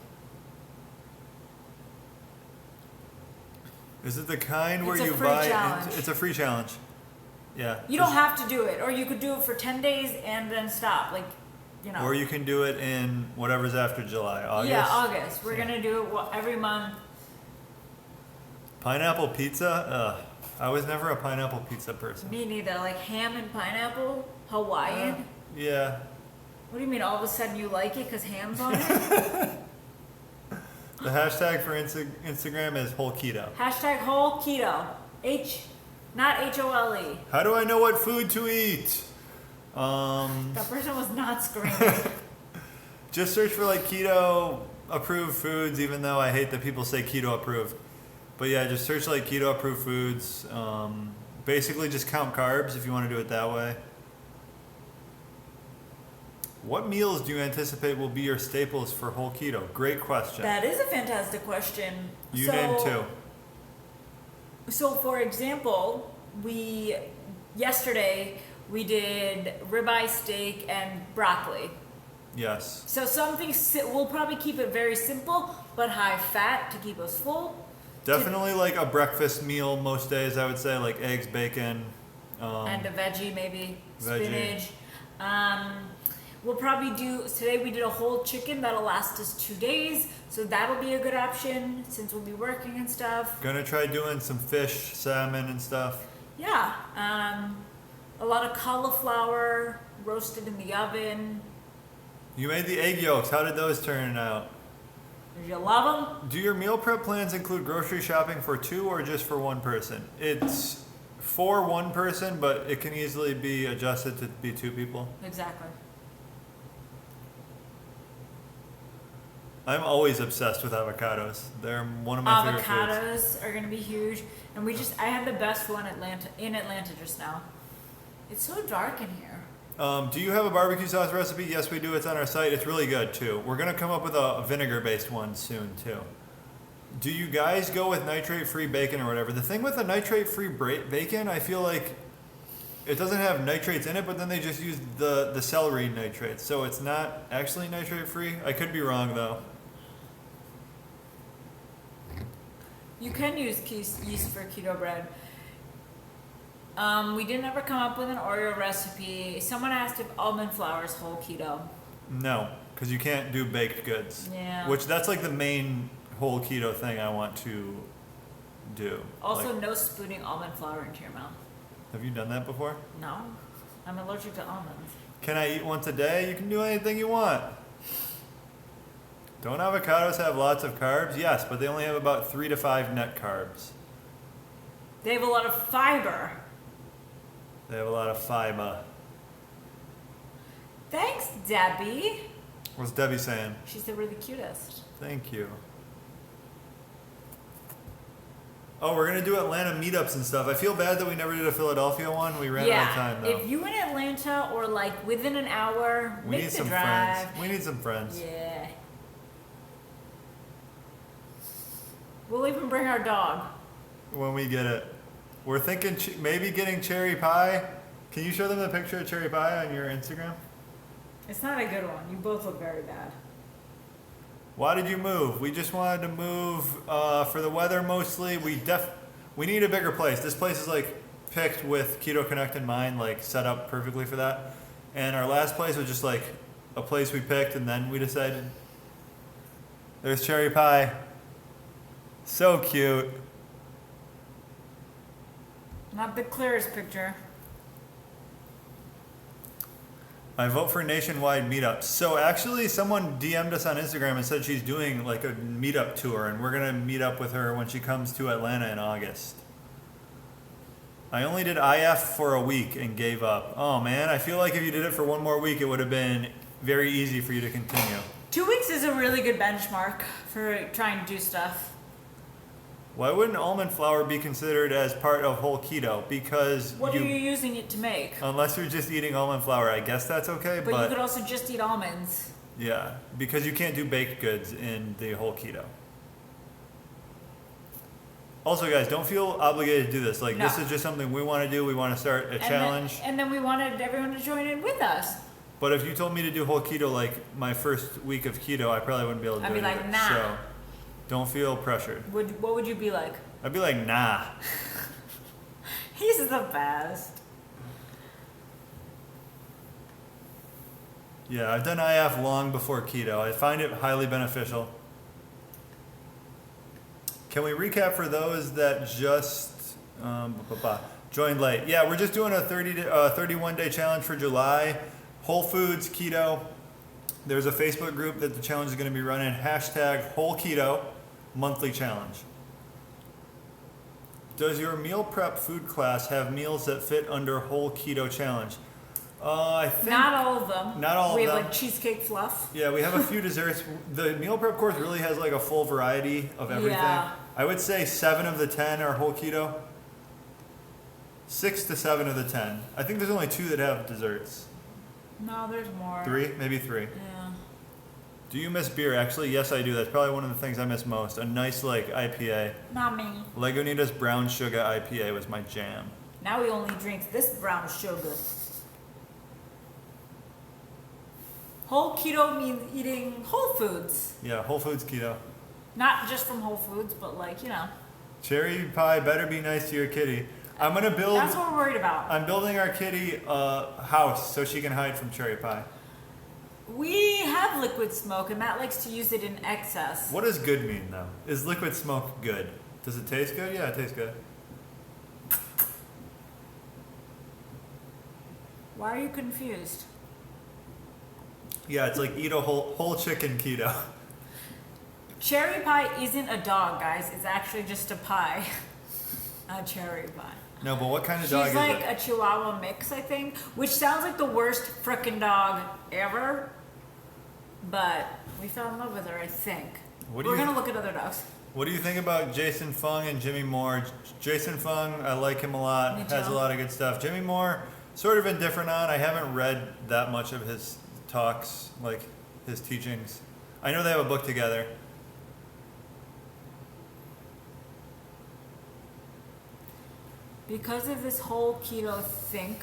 Is it the kind where it's you buy? It's a free challenge. Yeah. You don't have to do it, or you could do it for 10 days and then stop. Or you can do it in whatever's after July, August. Yeah, August. We're gonna do it every month. Pineapple pizza? I was never a pineapple pizza person. Me neither. Ham and pineapple, Hawaiian. Yeah. What do you mean? All of a sudden you like it because ham's on it? The hashtag for Instagram is whole keto. #whole keto. Not HOLE. How do I know what food to eat? That person was not screaming. Just search for keto approved foods, even though I hate that people say keto approved. But yeah, just search keto approved foods. Basically just count carbs if you want to do it that way. What meals do you anticipate will be your staples for whole keto? Great question. That is a fantastic question. You named two. So, for example, yesterday we did ribeye steak and broccoli. Yes. So we'll probably keep it very simple, but high fat to keep us full. Definitely a breakfast meal most days, I would say, eggs, bacon. And a veggie, maybe. Veggie. Spinach. We'll probably today we did a whole chicken that'll last us 2 days, so that'll be a good option since we'll be working and stuff. Gonna try doing some fish, salmon and stuff. Yeah, a lot of cauliflower roasted in the oven. You made the egg yolks. How did those turn out? If you love them, Do your meal prep plans include grocery shopping for 2 or just for 1 person? It's for 1 person, but it can easily be adjusted to be 2 people. exactly. I'm always obsessed with avocados. They're one of my favorite foods. Avocados are gonna be huge, and I had the best one in Atlanta just now. It's so dark in here. Do you have a barbecue sauce recipe? Yes, we do. It's on our site. It's really good too. We're gonna come up with a vinegar-based one soon too. Do you guys go with nitrate-free bacon or whatever? The thing with the nitrate-free bacon, I feel like it doesn't have nitrates in it, but then they just use the celery nitrates, so it's not actually nitrate-free. I could be wrong though. You can use yeast for keto bread. We didn't ever come up with an Oreo recipe. Someone asked if almond flour is whole keto. No, because you can't do baked goods. Yeah. Which that's like the main whole keto thing I want to do. Also, Like, no spooning almond flour into your mouth. have you done that before? No, I'm allergic to almonds. Can I eat once a day? You can do anything you want. Don't avocados have lots of carbs? Yes, but they only have about 3 to 5 net carbs. They have a lot of fiber. They have a lot of fiber. Thanks, Debbie. What's Debbie saying? She's the really cutest. Thank you. Oh, we're gonna do Atlanta meetups and stuff. I feel bad that we never did a Philadelphia one. We ran out of time though. If you in Atlanta or like within an hour, We make need the some drive. friends. We need some friends. Yeah. We'll even bring our dog. When we get it. We're thinking maybe getting cherry pie. Can you show them the picture of cherry pie on your Instagram? It's not a good one. You both look very bad. Why did you move? We just wanted to move for the weather mostly. We need a bigger place. This place is like picked with KetoConnect in mind, like set up perfectly for that. And our last place was just like a place we picked, and then we decided. There's cherry pie. So cute. Not the clearest picture. I vote for nationwide meetups. So actually, someone DM'd us on Instagram and said she's doing like a meetup tour, and we're gonna meet up with her when she comes to Atlanta in August. I only did IF for a week and gave up. Oh man, I feel like if you did it for 1 more week, it would have been very easy for you to continue. 2 weeks is a really good benchmark for trying to do stuff. Why wouldn't almond flour be considered as part of whole keto? Because What are you using it to make? unless you're just eating almond flour, I guess that's okay. But you could also just eat almonds. Yeah, because you can't do baked goods in the whole keto. Also, guys, don't feel obligated to do this. Like, No. this is just something we want to do. We want to start a challenge. And then we wanted everyone to join in with us. But if you told me to do whole keto like my first week of keto, I probably wouldn't be able to I'd do be it. like, either. nah. So, don't feel pressured. What would you be like? I'd be like, nah. He's the best. Yeah, I've done IF long before keto. I find it highly beneficial. Can we recap for those that just joined late? Yeah, we're just doing a 31-day challenge for July. Whole Foods Keto. There's a Facebook group that the challenge is going to be running. # Whole Keto monthly challenge. Does your meal prep food class have meals that fit under Whole Keto challenge? I think Not all of them. Not all of We have them. like cheesecake fluff. Yeah, we have a few desserts. The meal prep course really has like a full variety of everything. Yeah. I would say 7 of the 10 are whole keto. 6 to 7 of the 10. I think there's only 2 that have desserts. No, there's more. 3, maybe 3. Yeah. Do you miss beer? Actually, yes, I do. That's probably one of the things I miss most. A nice like IPA. Not me. Lagunitas Brown Sugar IPA was my jam. Now we only drink this brown sugar. Whole keto means eating whole foods. Yeah, Whole Foods Keto. Not just from Whole Foods, but like, you know. Cherry pie better be nice to your kitty. I'm gonna build. That's what we're worried about. I'm building our kitty a house so she can hide from cherry pie. We have liquid smoke, and Matt likes to use it in excess. What does good mean though? Is liquid smoke good? Does it taste good? Yeah, it tastes good. Why are you confused? Yeah, it's like eat a whole chicken keto. Cherry pie isn't a dog, guys. It's actually just a pie. A cherry pie. No, but what kind of dog is She's like it? a Chihuahua mix, I think, which sounds like the worst frickin' dog ever. But we fell in love with her, I think. We're gonna look at other dogs. What do you think about Jason Fung and Jimmy Moore? Jason Fung, I like him a lot. Me too. Has a lot of good stuff. Jimmy Moore, sort of indifferent on. I haven't read that much of his talks, like his teachings. I know they have a book together. Because of this whole keto think,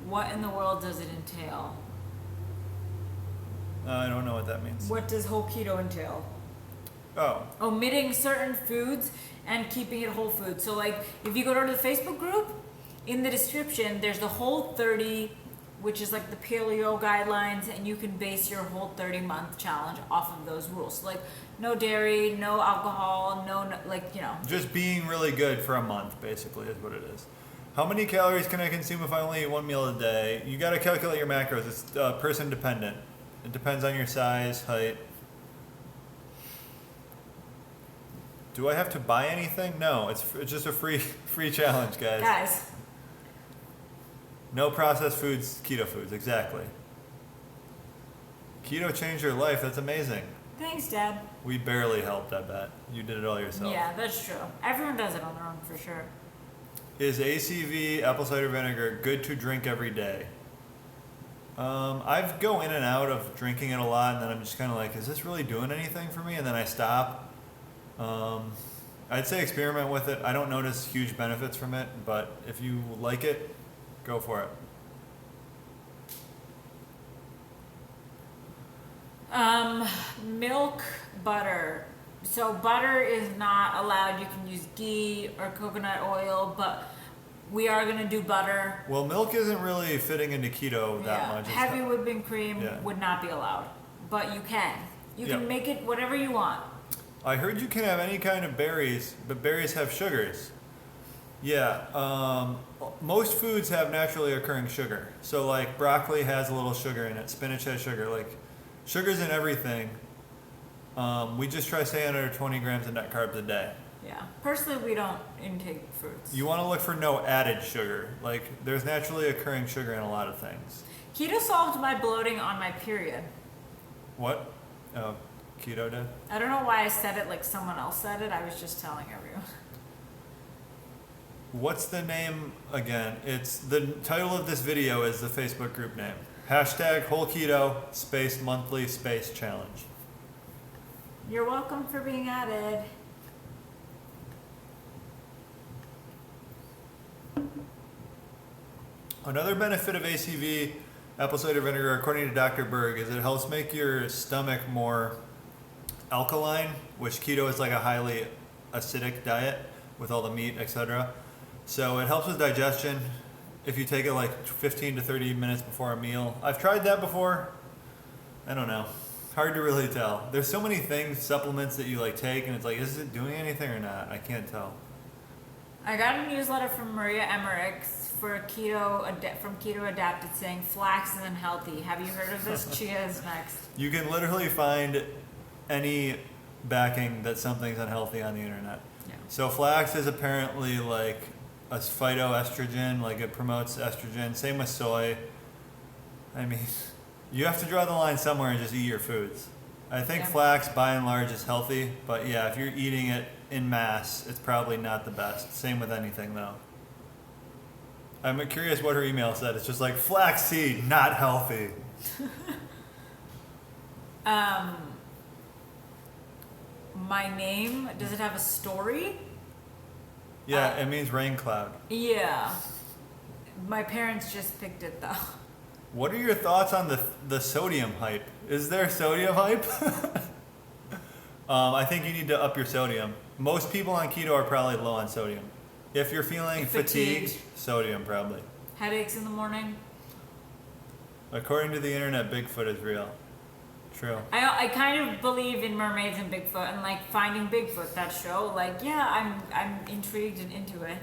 what in the world does it entail? I don't know what that means. What does whole keto entail? Oh, Omitting certain foods and keeping it whole food. So like if you go to the Facebook group, in the description there's the Whole 30, which is like the paleo guidelines, and you can base your Whole 30-month challenge off of those rules. So like no dairy, no alcohol, no like, you know. just being really good for a month, basically, is what it is. How many calories can I consume if I only eat one meal a day? You got to calculate your macros. It's person dependent. It depends on your size, height. Do I have to buy anything? No, it's just a free challenge, guys. Guys, No processed foods, keto foods, exactly. Keto changed your life. That's amazing. thanks, Dad. We barely helped, I bet. You did it all yourself. Yeah, that's true. Everyone does it on their own for sure. Is ACV apple cider vinegar good to drink every day? I go in and out of drinking it a lot, and then I'm just kind of like, is this really doing anything for me? And then I stop. I'd say experiment with it. I don't notice huge benefits from it, but if you like it, go for it. Milk, butter. So butter is not allowed. You can use ghee or coconut oil, but we are gonna do butter. Well, milk isn't really fitting into keto that much. It's Heavy not- whipping cream Yeah. would not be allowed, but you can. You Yeah. can make it whatever you want. I heard you can have any kind of berries, but berries have sugars. Yeah, most foods have naturally occurring sugar. So like broccoli has a little sugar in it, spinach has sugar, like sugar's in everything. We just try staying under 20 grams of net carbs a day. Yeah. Personally, we don't intake fruits. You want to look for no added sugar. Like there's naturally occurring sugar in a lot of things. Keto solved my bloating on my period. What? Oh, keto did? I don't know why I said it like someone else said it. I was just telling everyone. What's the name again? It's the title of this video is the Facebook group name. Hashtag whole keto space monthly space challenge. You're welcome for being added. Another benefit of ACV, apple cider vinegar, according to Dr. Berg, is it helps make your stomach more alkaline, which keto is like a highly acidic diet with all the meat, etc. So it helps with digestion if you take it like 15 to 30 minutes before a meal. I've tried that before. I don't know. Hard to really tell. There's so many things, supplements that you like take, and it's like, is it doing anything or not? I can't tell. I got a newsletter from Maria Emmerich for from Keto Adapted saying flax isn't healthy. Have you heard of this? Chia is next. You can literally find any backing that something's unhealthy on the internet. Yeah. So flax is apparently like a phytoestrogen, like it promotes estrogen. Same with soy. I mean, you have to draw the line somewhere and just eat your foods. I think Yeah. flax by and large is healthy, but yeah, if you're eating it in mass, it's probably not the best. Same with anything though. I'm curious what her email said. It's just like flaxseed, not healthy. My name, does it have a story? Yeah, it means rain cloud. Yeah. My parents just picked it though. What are your thoughts on the sodium hype? Is there sodium hype? I think you need to up your sodium. Most people on keto are probably low on sodium. If you're feeling fatigued, sodium probably. Headaches in the morning? According to the internet, Bigfoot is real. True. I kind of believe in mermaids and Bigfoot and like Finding Bigfoot, that show. Like, yeah, I'm intrigued and into it.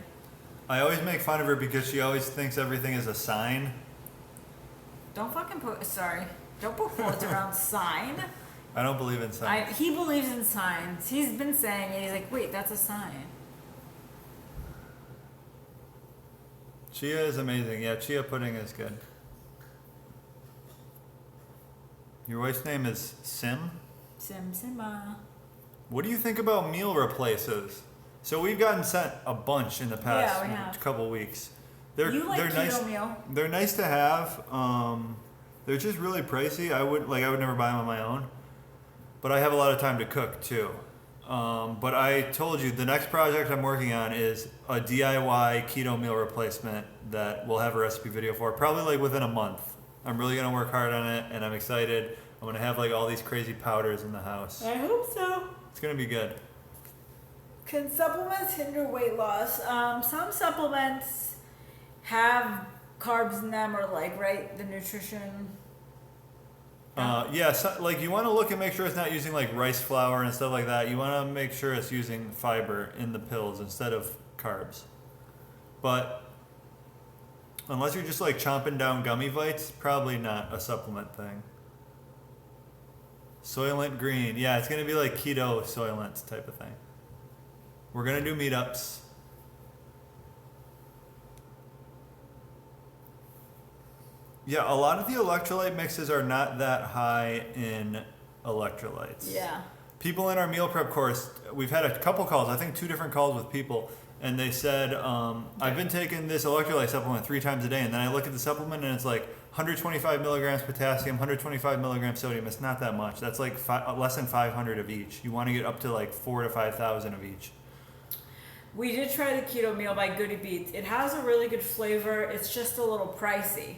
I always make fun of her because she always thinks everything is a sign. Don't fucking don't put quotes around sign. I don't believe in science. He believes in science. He's been saying it. He's like, wait, that's a sign. Chia is amazing. Yeah, chia pudding is good. Your wife's name is Sim? Sima. What do you think about meal replaces? So we've gotten sent a bunch in the past couple weeks. They're keto nice. meal. They're nice to have. They're just really pricey. I would never buy them on my own. But I have a lot of time to cook too. But I told you the next project I'm working on is a DIY keto meal replacement that we'll have a recipe video for probably like within a month. I'm really gonna work hard on it, and I'm excited. I'm gonna have like all these crazy powders in the house. I hope so. It's gonna be good. Can supplements hinder weight loss? Some supplements have carbs in them, or the nutrition. Yeah, so, like you want to look and make sure it's not using like rice flour and stuff like that. You want to make sure it's using fiber in the pills instead of carbs. But unless you're just like chomping down gummy bites, probably not a supplement thing. Soylent Green. Yeah, it's going to be like keto Soylent type of thing. We're going to do meetups. Yeah, a lot of the electrolyte mixes are not that high in electrolytes. Yeah. People in our meal prep course, we've had a couple calls, I think 2 different calls with people, and they said, I've been taking this electrolyte supplement 3 times a day, and then I look at the supplement and it's like 125 milligrams potassium, 125 milligrams sodium. It's not that much. That's like less than 500 of each. You want to get up to like 4,000 to 5,000 of each. We did try the keto meal by Goody Beats. It has a really good flavor. It's just a little pricey.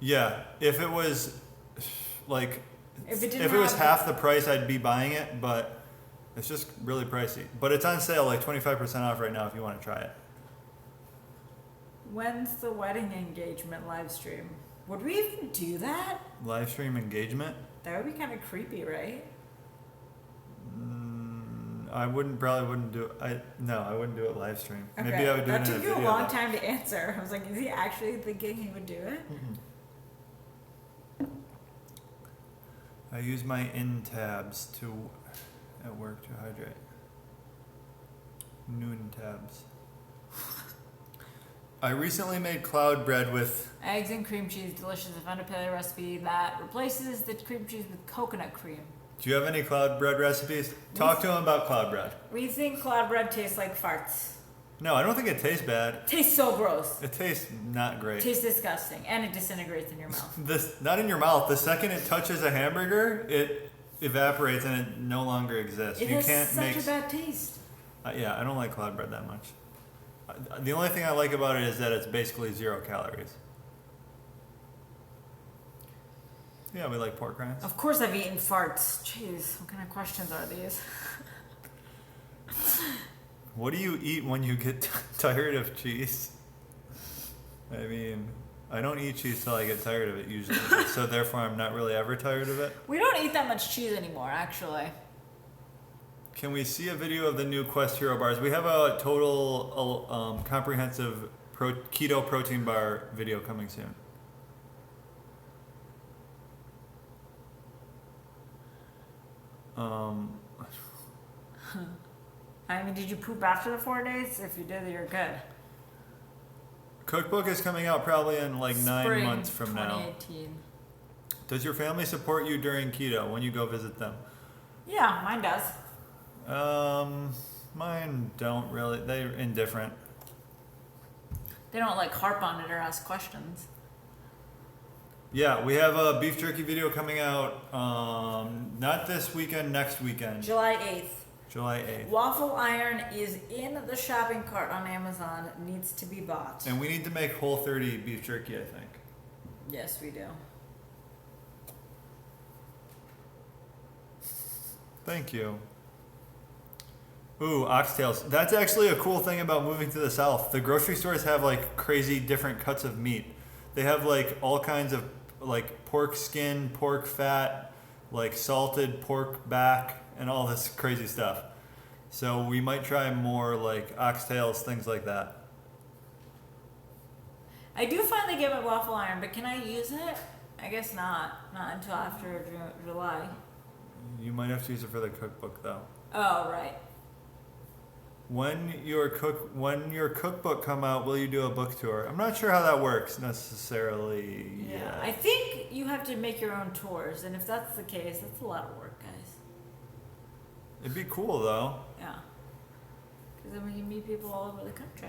Yeah, if it was like if it was half the price, I'd be buying it, but it's just really pricey. But it's on sale, like 25% off right now if you want to try it. When's the wedding engagement live stream? Would we even do that? Live stream engagement? That would be kind of creepy, right? I probably wouldn't do it. I wouldn't do it live stream. Okay. Maybe I would do it in a video. That took you a long time to answer. I was like, is he actually thinking he would do it? Mm-hmm. I use my in tabs at work to hydrate. Noon tabs. I recently made cloud bread with eggs and cream cheese. Delicious. I found a paleo recipe that replaces the cream cheese with coconut cream. Do you have any cloud bread recipes? Talk to him about cloud bread. We think cloud bread tastes like farts. No, I don't think it tastes bad. It tastes so gross. It tastes not great. It tastes disgusting, and it disintegrates in your mouth. Not in your mouth. The second it touches a hamburger, it evaporates and it no longer exists. It has such a bad taste. Yeah, I don't like cloud bread that much. The only thing I like about it is that it's basically 0 calories. Yeah, we like pork rinds. Of course I've eaten farts. Jeez, what kind of questions are these? What do you eat when you get tired of cheese? I mean, I don't eat cheese till I get tired of it usually, so therefore I'm not really ever tired of it. We don't eat that much cheese anymore, actually. Can we see a video of the new Quest Hero bars? We have a total comprehensive keto protein bar video coming soon. I mean, did you poop after the 4 days? If you did, you're good. Cookbook is coming out probably in like Spring 9 months from 2018. now. Does your family support you during keto when you go visit them? Yeah, mine does. Mine don't really. They're indifferent. They don't like harp on it or ask questions. Yeah, we have a beef jerky video coming out. Not this weekend, next weekend. July 8th. July 8th. Waffle iron is in the shopping cart on Amazon. Needs to be bought. And we need to make Whole30 beef jerky, I think. Yes, we do. Thank you. Ooh, oxtails. That's actually a cool thing about moving to the South. The grocery stores have like crazy different cuts of meat. They have like all kinds of like pork skin, pork fat, like salted pork back, and all this crazy stuff. So we might try more like oxtails, things like that. I do finally get my waffle iron, but can I use it? I guess not. Not until after July. You might have to use it for the cookbook though. Oh, right. When your cookbook come out, will you do a book tour? I'm not sure how that works necessarily. Yeah. I think you have to make your own tours, and if that's the case, that's a lot of work, guys. It'd be cool though. Yeah. Because then we can meet people all over the country.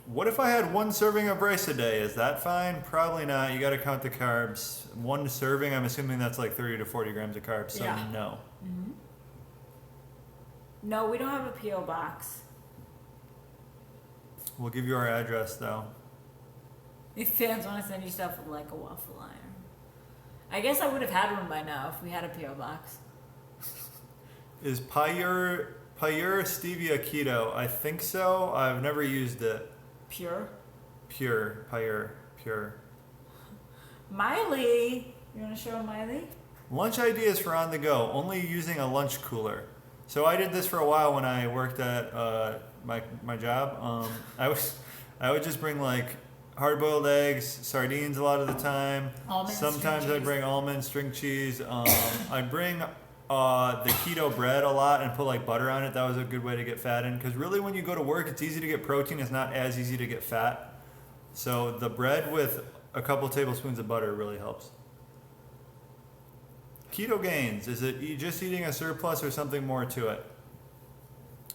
What if I had one serving of rice a day? Is that fine? Probably not. You got to count the carbs. One serving, I'm assuming that's like 30 to 40 grams of carbs. So Yeah. no. Mm-hmm. No, we don't have a P.O. box. We'll give you our address though. If fans want to send you stuff with like a waffle iron. I guess I would have had one by now if we had a P.O. box. Is Pure Stevia Keto? I think so. I've never used it. Pure? Pure. Miley. You want to show Miley? Lunch ideas for on the go. Only using a lunch cooler. So I did this for a while when I worked at my job. I would just bring like hard-boiled eggs, sardines a lot of the time. Almonds, Sometimes string I'd bring almonds, string cheese. I'd bring the keto bread a lot and put like butter on it. That was a good way to get fat in. Because really when you go to work, it's easy to get protein. It's not as easy to get fat. So the bread with a couple tablespoons of butter really helps. Keto gains, is it just eating a surplus or something more to it?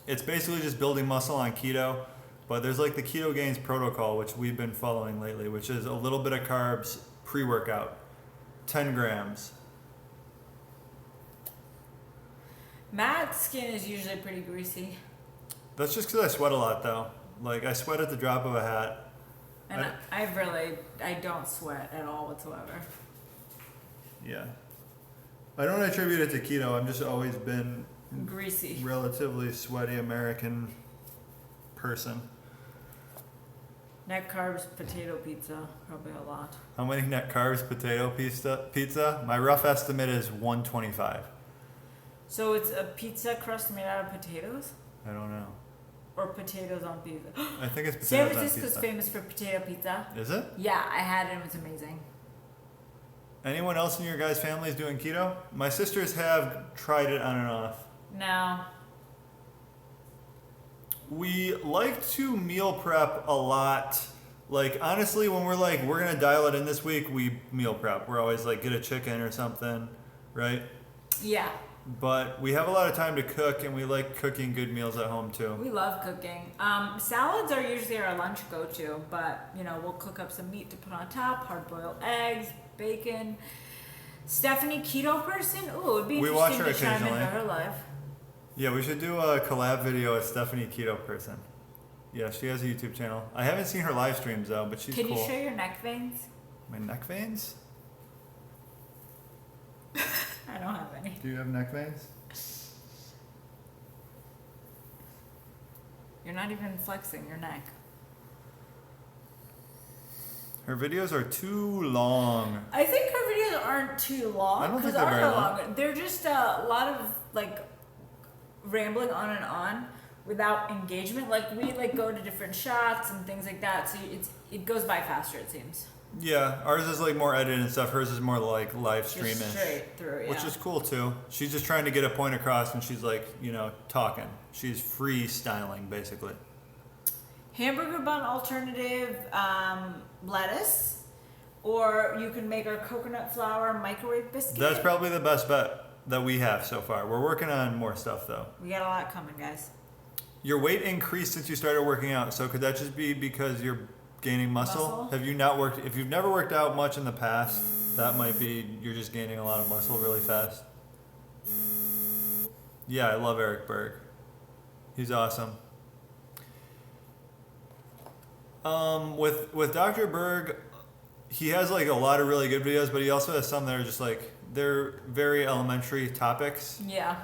It's basically just building muscle on keto, but there's like the Keto Gains protocol, which we've been following lately, which is a little bit of carbs pre-workout, 10 grams. Matt's skin is usually pretty greasy. That's just because I sweat a lot though. Like I sweat at the drop of a hat. And I don't sweat at all whatsoever. Yeah. I don't attribute it to keto. I've just always been Greasy. relatively sweaty American person. Net carbs, potato pizza, probably a lot. How many net carbs potato pizza? My rough estimate is 125. So it's a pizza crust made out of potatoes? I don't know. Or potatoes on pizza? I think it's San potatoes on Francisco's pizza. famous for potato pizza. Is it? Yeah, I had it. It was amazing. Anyone else in your guys' family is doing keto? My sisters have tried it on and off. No. We like to meal prep a lot. Like, honestly, when we're like, we're going to dial it in this week, we meal prep. We're always like, get a chicken or something, right? Yeah. But we have a lot of time to cook, and we like cooking good meals at home, too. We love cooking. Salads are usually our lunch go-to, but, we'll cook up some meat to put on top, hard-boiled eggs, bacon. Stephanie, keto person? Ooh, it would be We watch interesting her to chime into occasionally. her life. Yeah, we should do a collab video with Stephanie Keto Person. Yeah, she has a YouTube channel. I haven't seen her live streams, though, but she's Can cool. you show your neck veins? My neck veins? I don't have any. Do you have neck veins? You're not even flexing your neck. Her videos are too long. I think her videos aren't too long. I don't think 'cause they're very ours are long. longer. They're just a lot of rambling on and on without engagement. Like we go to different shots and things like that, so it goes by faster, it seems. Yeah, ours is like more edited and stuff. Hers is more like live Just streamish, straight through, yeah. which is cool too. She's just trying to get a point across, and she's like, talking. She's freestyling basically. Hamburger bun alternative, lettuce, or you can make our coconut flour microwave biscuit. That's probably the best bet that we have so far. We're working on more stuff though. We got a lot coming, guys. Your weight increased since you started working out. So could that just be because you're gaining muscle? Have you not worked? If you've never worked out much in the past, that might be you're just gaining a lot of muscle really fast. Yeah, I love Eric Berg. He's awesome. With Dr. Berg, he has like a lot of really good videos, but he also has some that are just like they're very elementary topics. Yeah.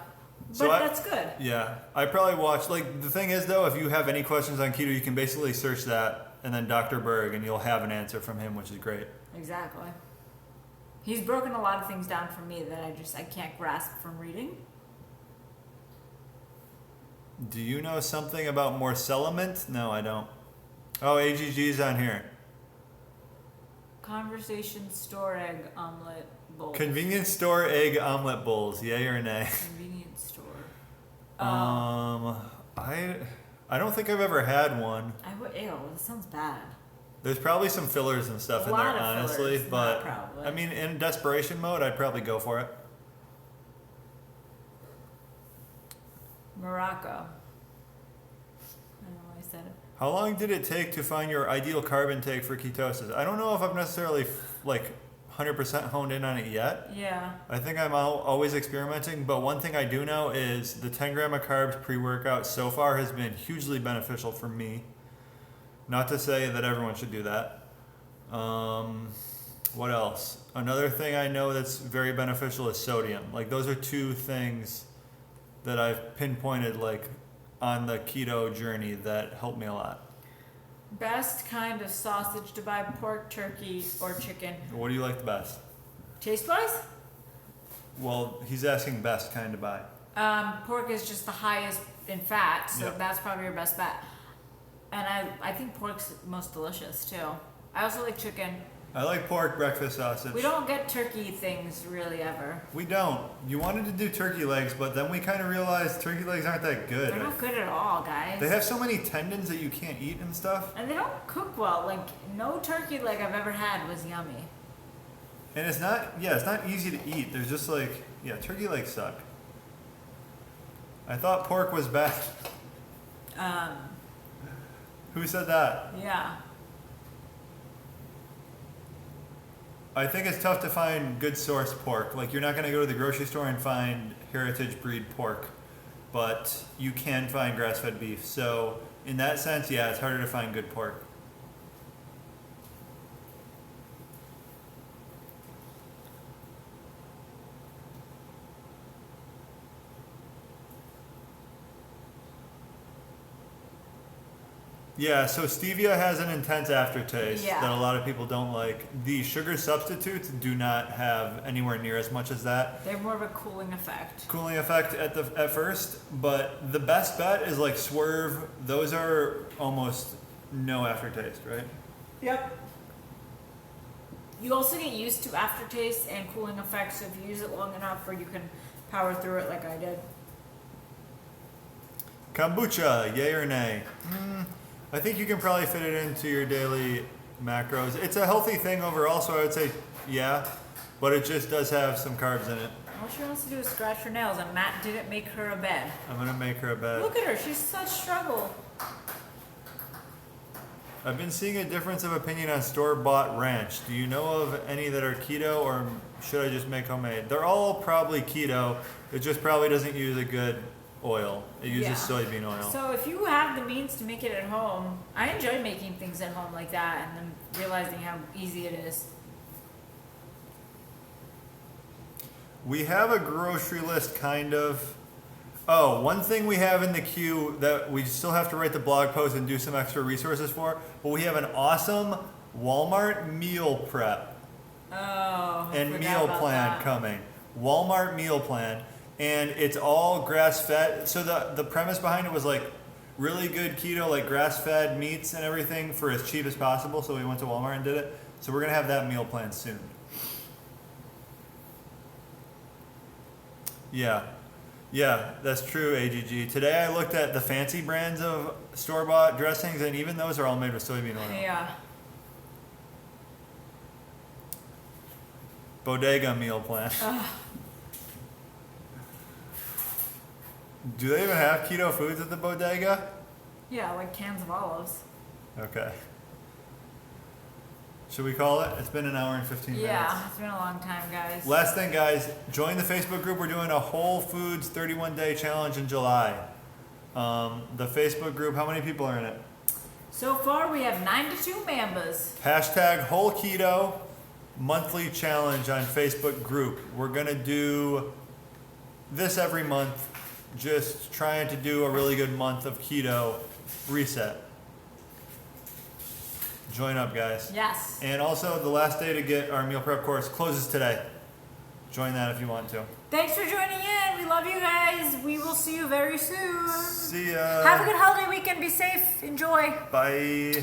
So But that's good. Yeah, I probably watch. Like the thing is though, if you have any questions on keto, you can basically search that and then Dr. Berg, and you'll have an answer from him, which is great. Exactly. He's broken a lot of things down for me that I can't grasp from reading. Do you know something about Morcellement? No, I don't. Oh, AGG's on here. Conversation store egg omelet bowl. Convenience store egg omelet bowls, yay or nay? Convenience store. I don't think I've ever had one. Ew, that sounds bad. There's probably some fillers and stuff in there, honestly, fillers, but probably. I mean, in desperation mode, I'd probably go for it. Morocco. I don't know why I said it. How long did it take to find your ideal carb intake for ketosis? I don't know if I've necessarily 100% honed in on it yet. Yeah. I think I'm always experimenting, but one thing I do know is the 10 gram of carbs pre-workout so far has been hugely beneficial for me. Not to say that everyone should do that. What else? Another thing I know that's very beneficial is sodium. Like those are two things that I've pinpointed on the keto journey that helped me a lot. Best kind of sausage to buy: pork, turkey, or chicken? What do you like the best? Taste-wise? Well, he's asking best kind to buy. Pork is just the highest in fat, so Yep. that's probably your best bet. And I think pork's most delicious too. I also like chicken. I like pork breakfast sausage. We don't get turkey things really ever. We don't. You wanted to do turkey legs, but then we kind of realized turkey legs aren't that good. They're not good at all, guys. They have so many tendons that you can't eat and stuff. And they don't cook well. Like, no turkey leg I've ever had was yummy. And it's not easy to eat. There's just turkey legs suck. I thought pork was bad. Who said that? Yeah. I think it's tough to find good source pork. Like, you're not going to go to the grocery store and find heritage breed pork, but you can find grass-fed beef. So in that sense, yeah, it's harder to find good pork. Yeah, so stevia has an intense aftertaste Yeah. that a lot of people don't like. The sugar substitutes do not have anywhere near as much as that. They have more of a cooling effect. Cooling effect at first, but the best bet is like Swerve. Those are almost no aftertaste, right? Yep. You also get used to aftertaste and cooling effects, so if you use it long enough, or you can power through it like I did. Kombucha, yay or nay? I think you can probably fit it into your daily macros. It's a healthy thing overall, so I would say yeah, but it just does have some carbs in it. All she wants to do is scratch her nails, and Matt didn't make her a bed. I'm gonna make her a bed. Look at her, she's such struggle. I've been seeing a difference of opinion on store-bought ranch. Do you know of any that are keto, or should I just make homemade? They're all probably keto. It just probably doesn't use a good oil. It uses soybean oil. So if you have the means to make it at home, I enjoy making things at home like that, and then realizing how easy it is. We have a grocery list, kind of. Oh, one thing we have in the queue that we still have to write the blog post and do some extra resources for, but we have an awesome Walmart meal prep and meal plan coming. Walmart meal plan, and it's all grass-fed. So the premise behind it was like really good keto, like grass-fed meats and everything for as cheap as possible, so we went to Walmart and did it. So we're going to have that meal plan soon. Yeah, that's true, AGG. Today I looked at the fancy brands of store-bought dressings, and even those are all made with soybean oil. Yeah. Bodega meal plan. Do they even have keto foods at the bodega? Yeah, like cans of olives. Okay. Should we call it? It's been an hour and 15 minutes. Yeah, it's been a long time, guys. Last thing, guys, join the Facebook group. We're doing a Whole Foods 31-day challenge in July. The Facebook group, how many people are in it? So far, we have 92 members. Hashtag Whole Keto monthly challenge on Facebook group. We're going to do this every month, just trying to do a really good month of keto reset. Join up, guys. Yes. And also, the last day to get our meal prep course closes today. Join that if you want to. Thanks for joining in. We love you guys. We will see you very soon. See ya. Have a good holiday weekend. Be safe. Enjoy. Bye.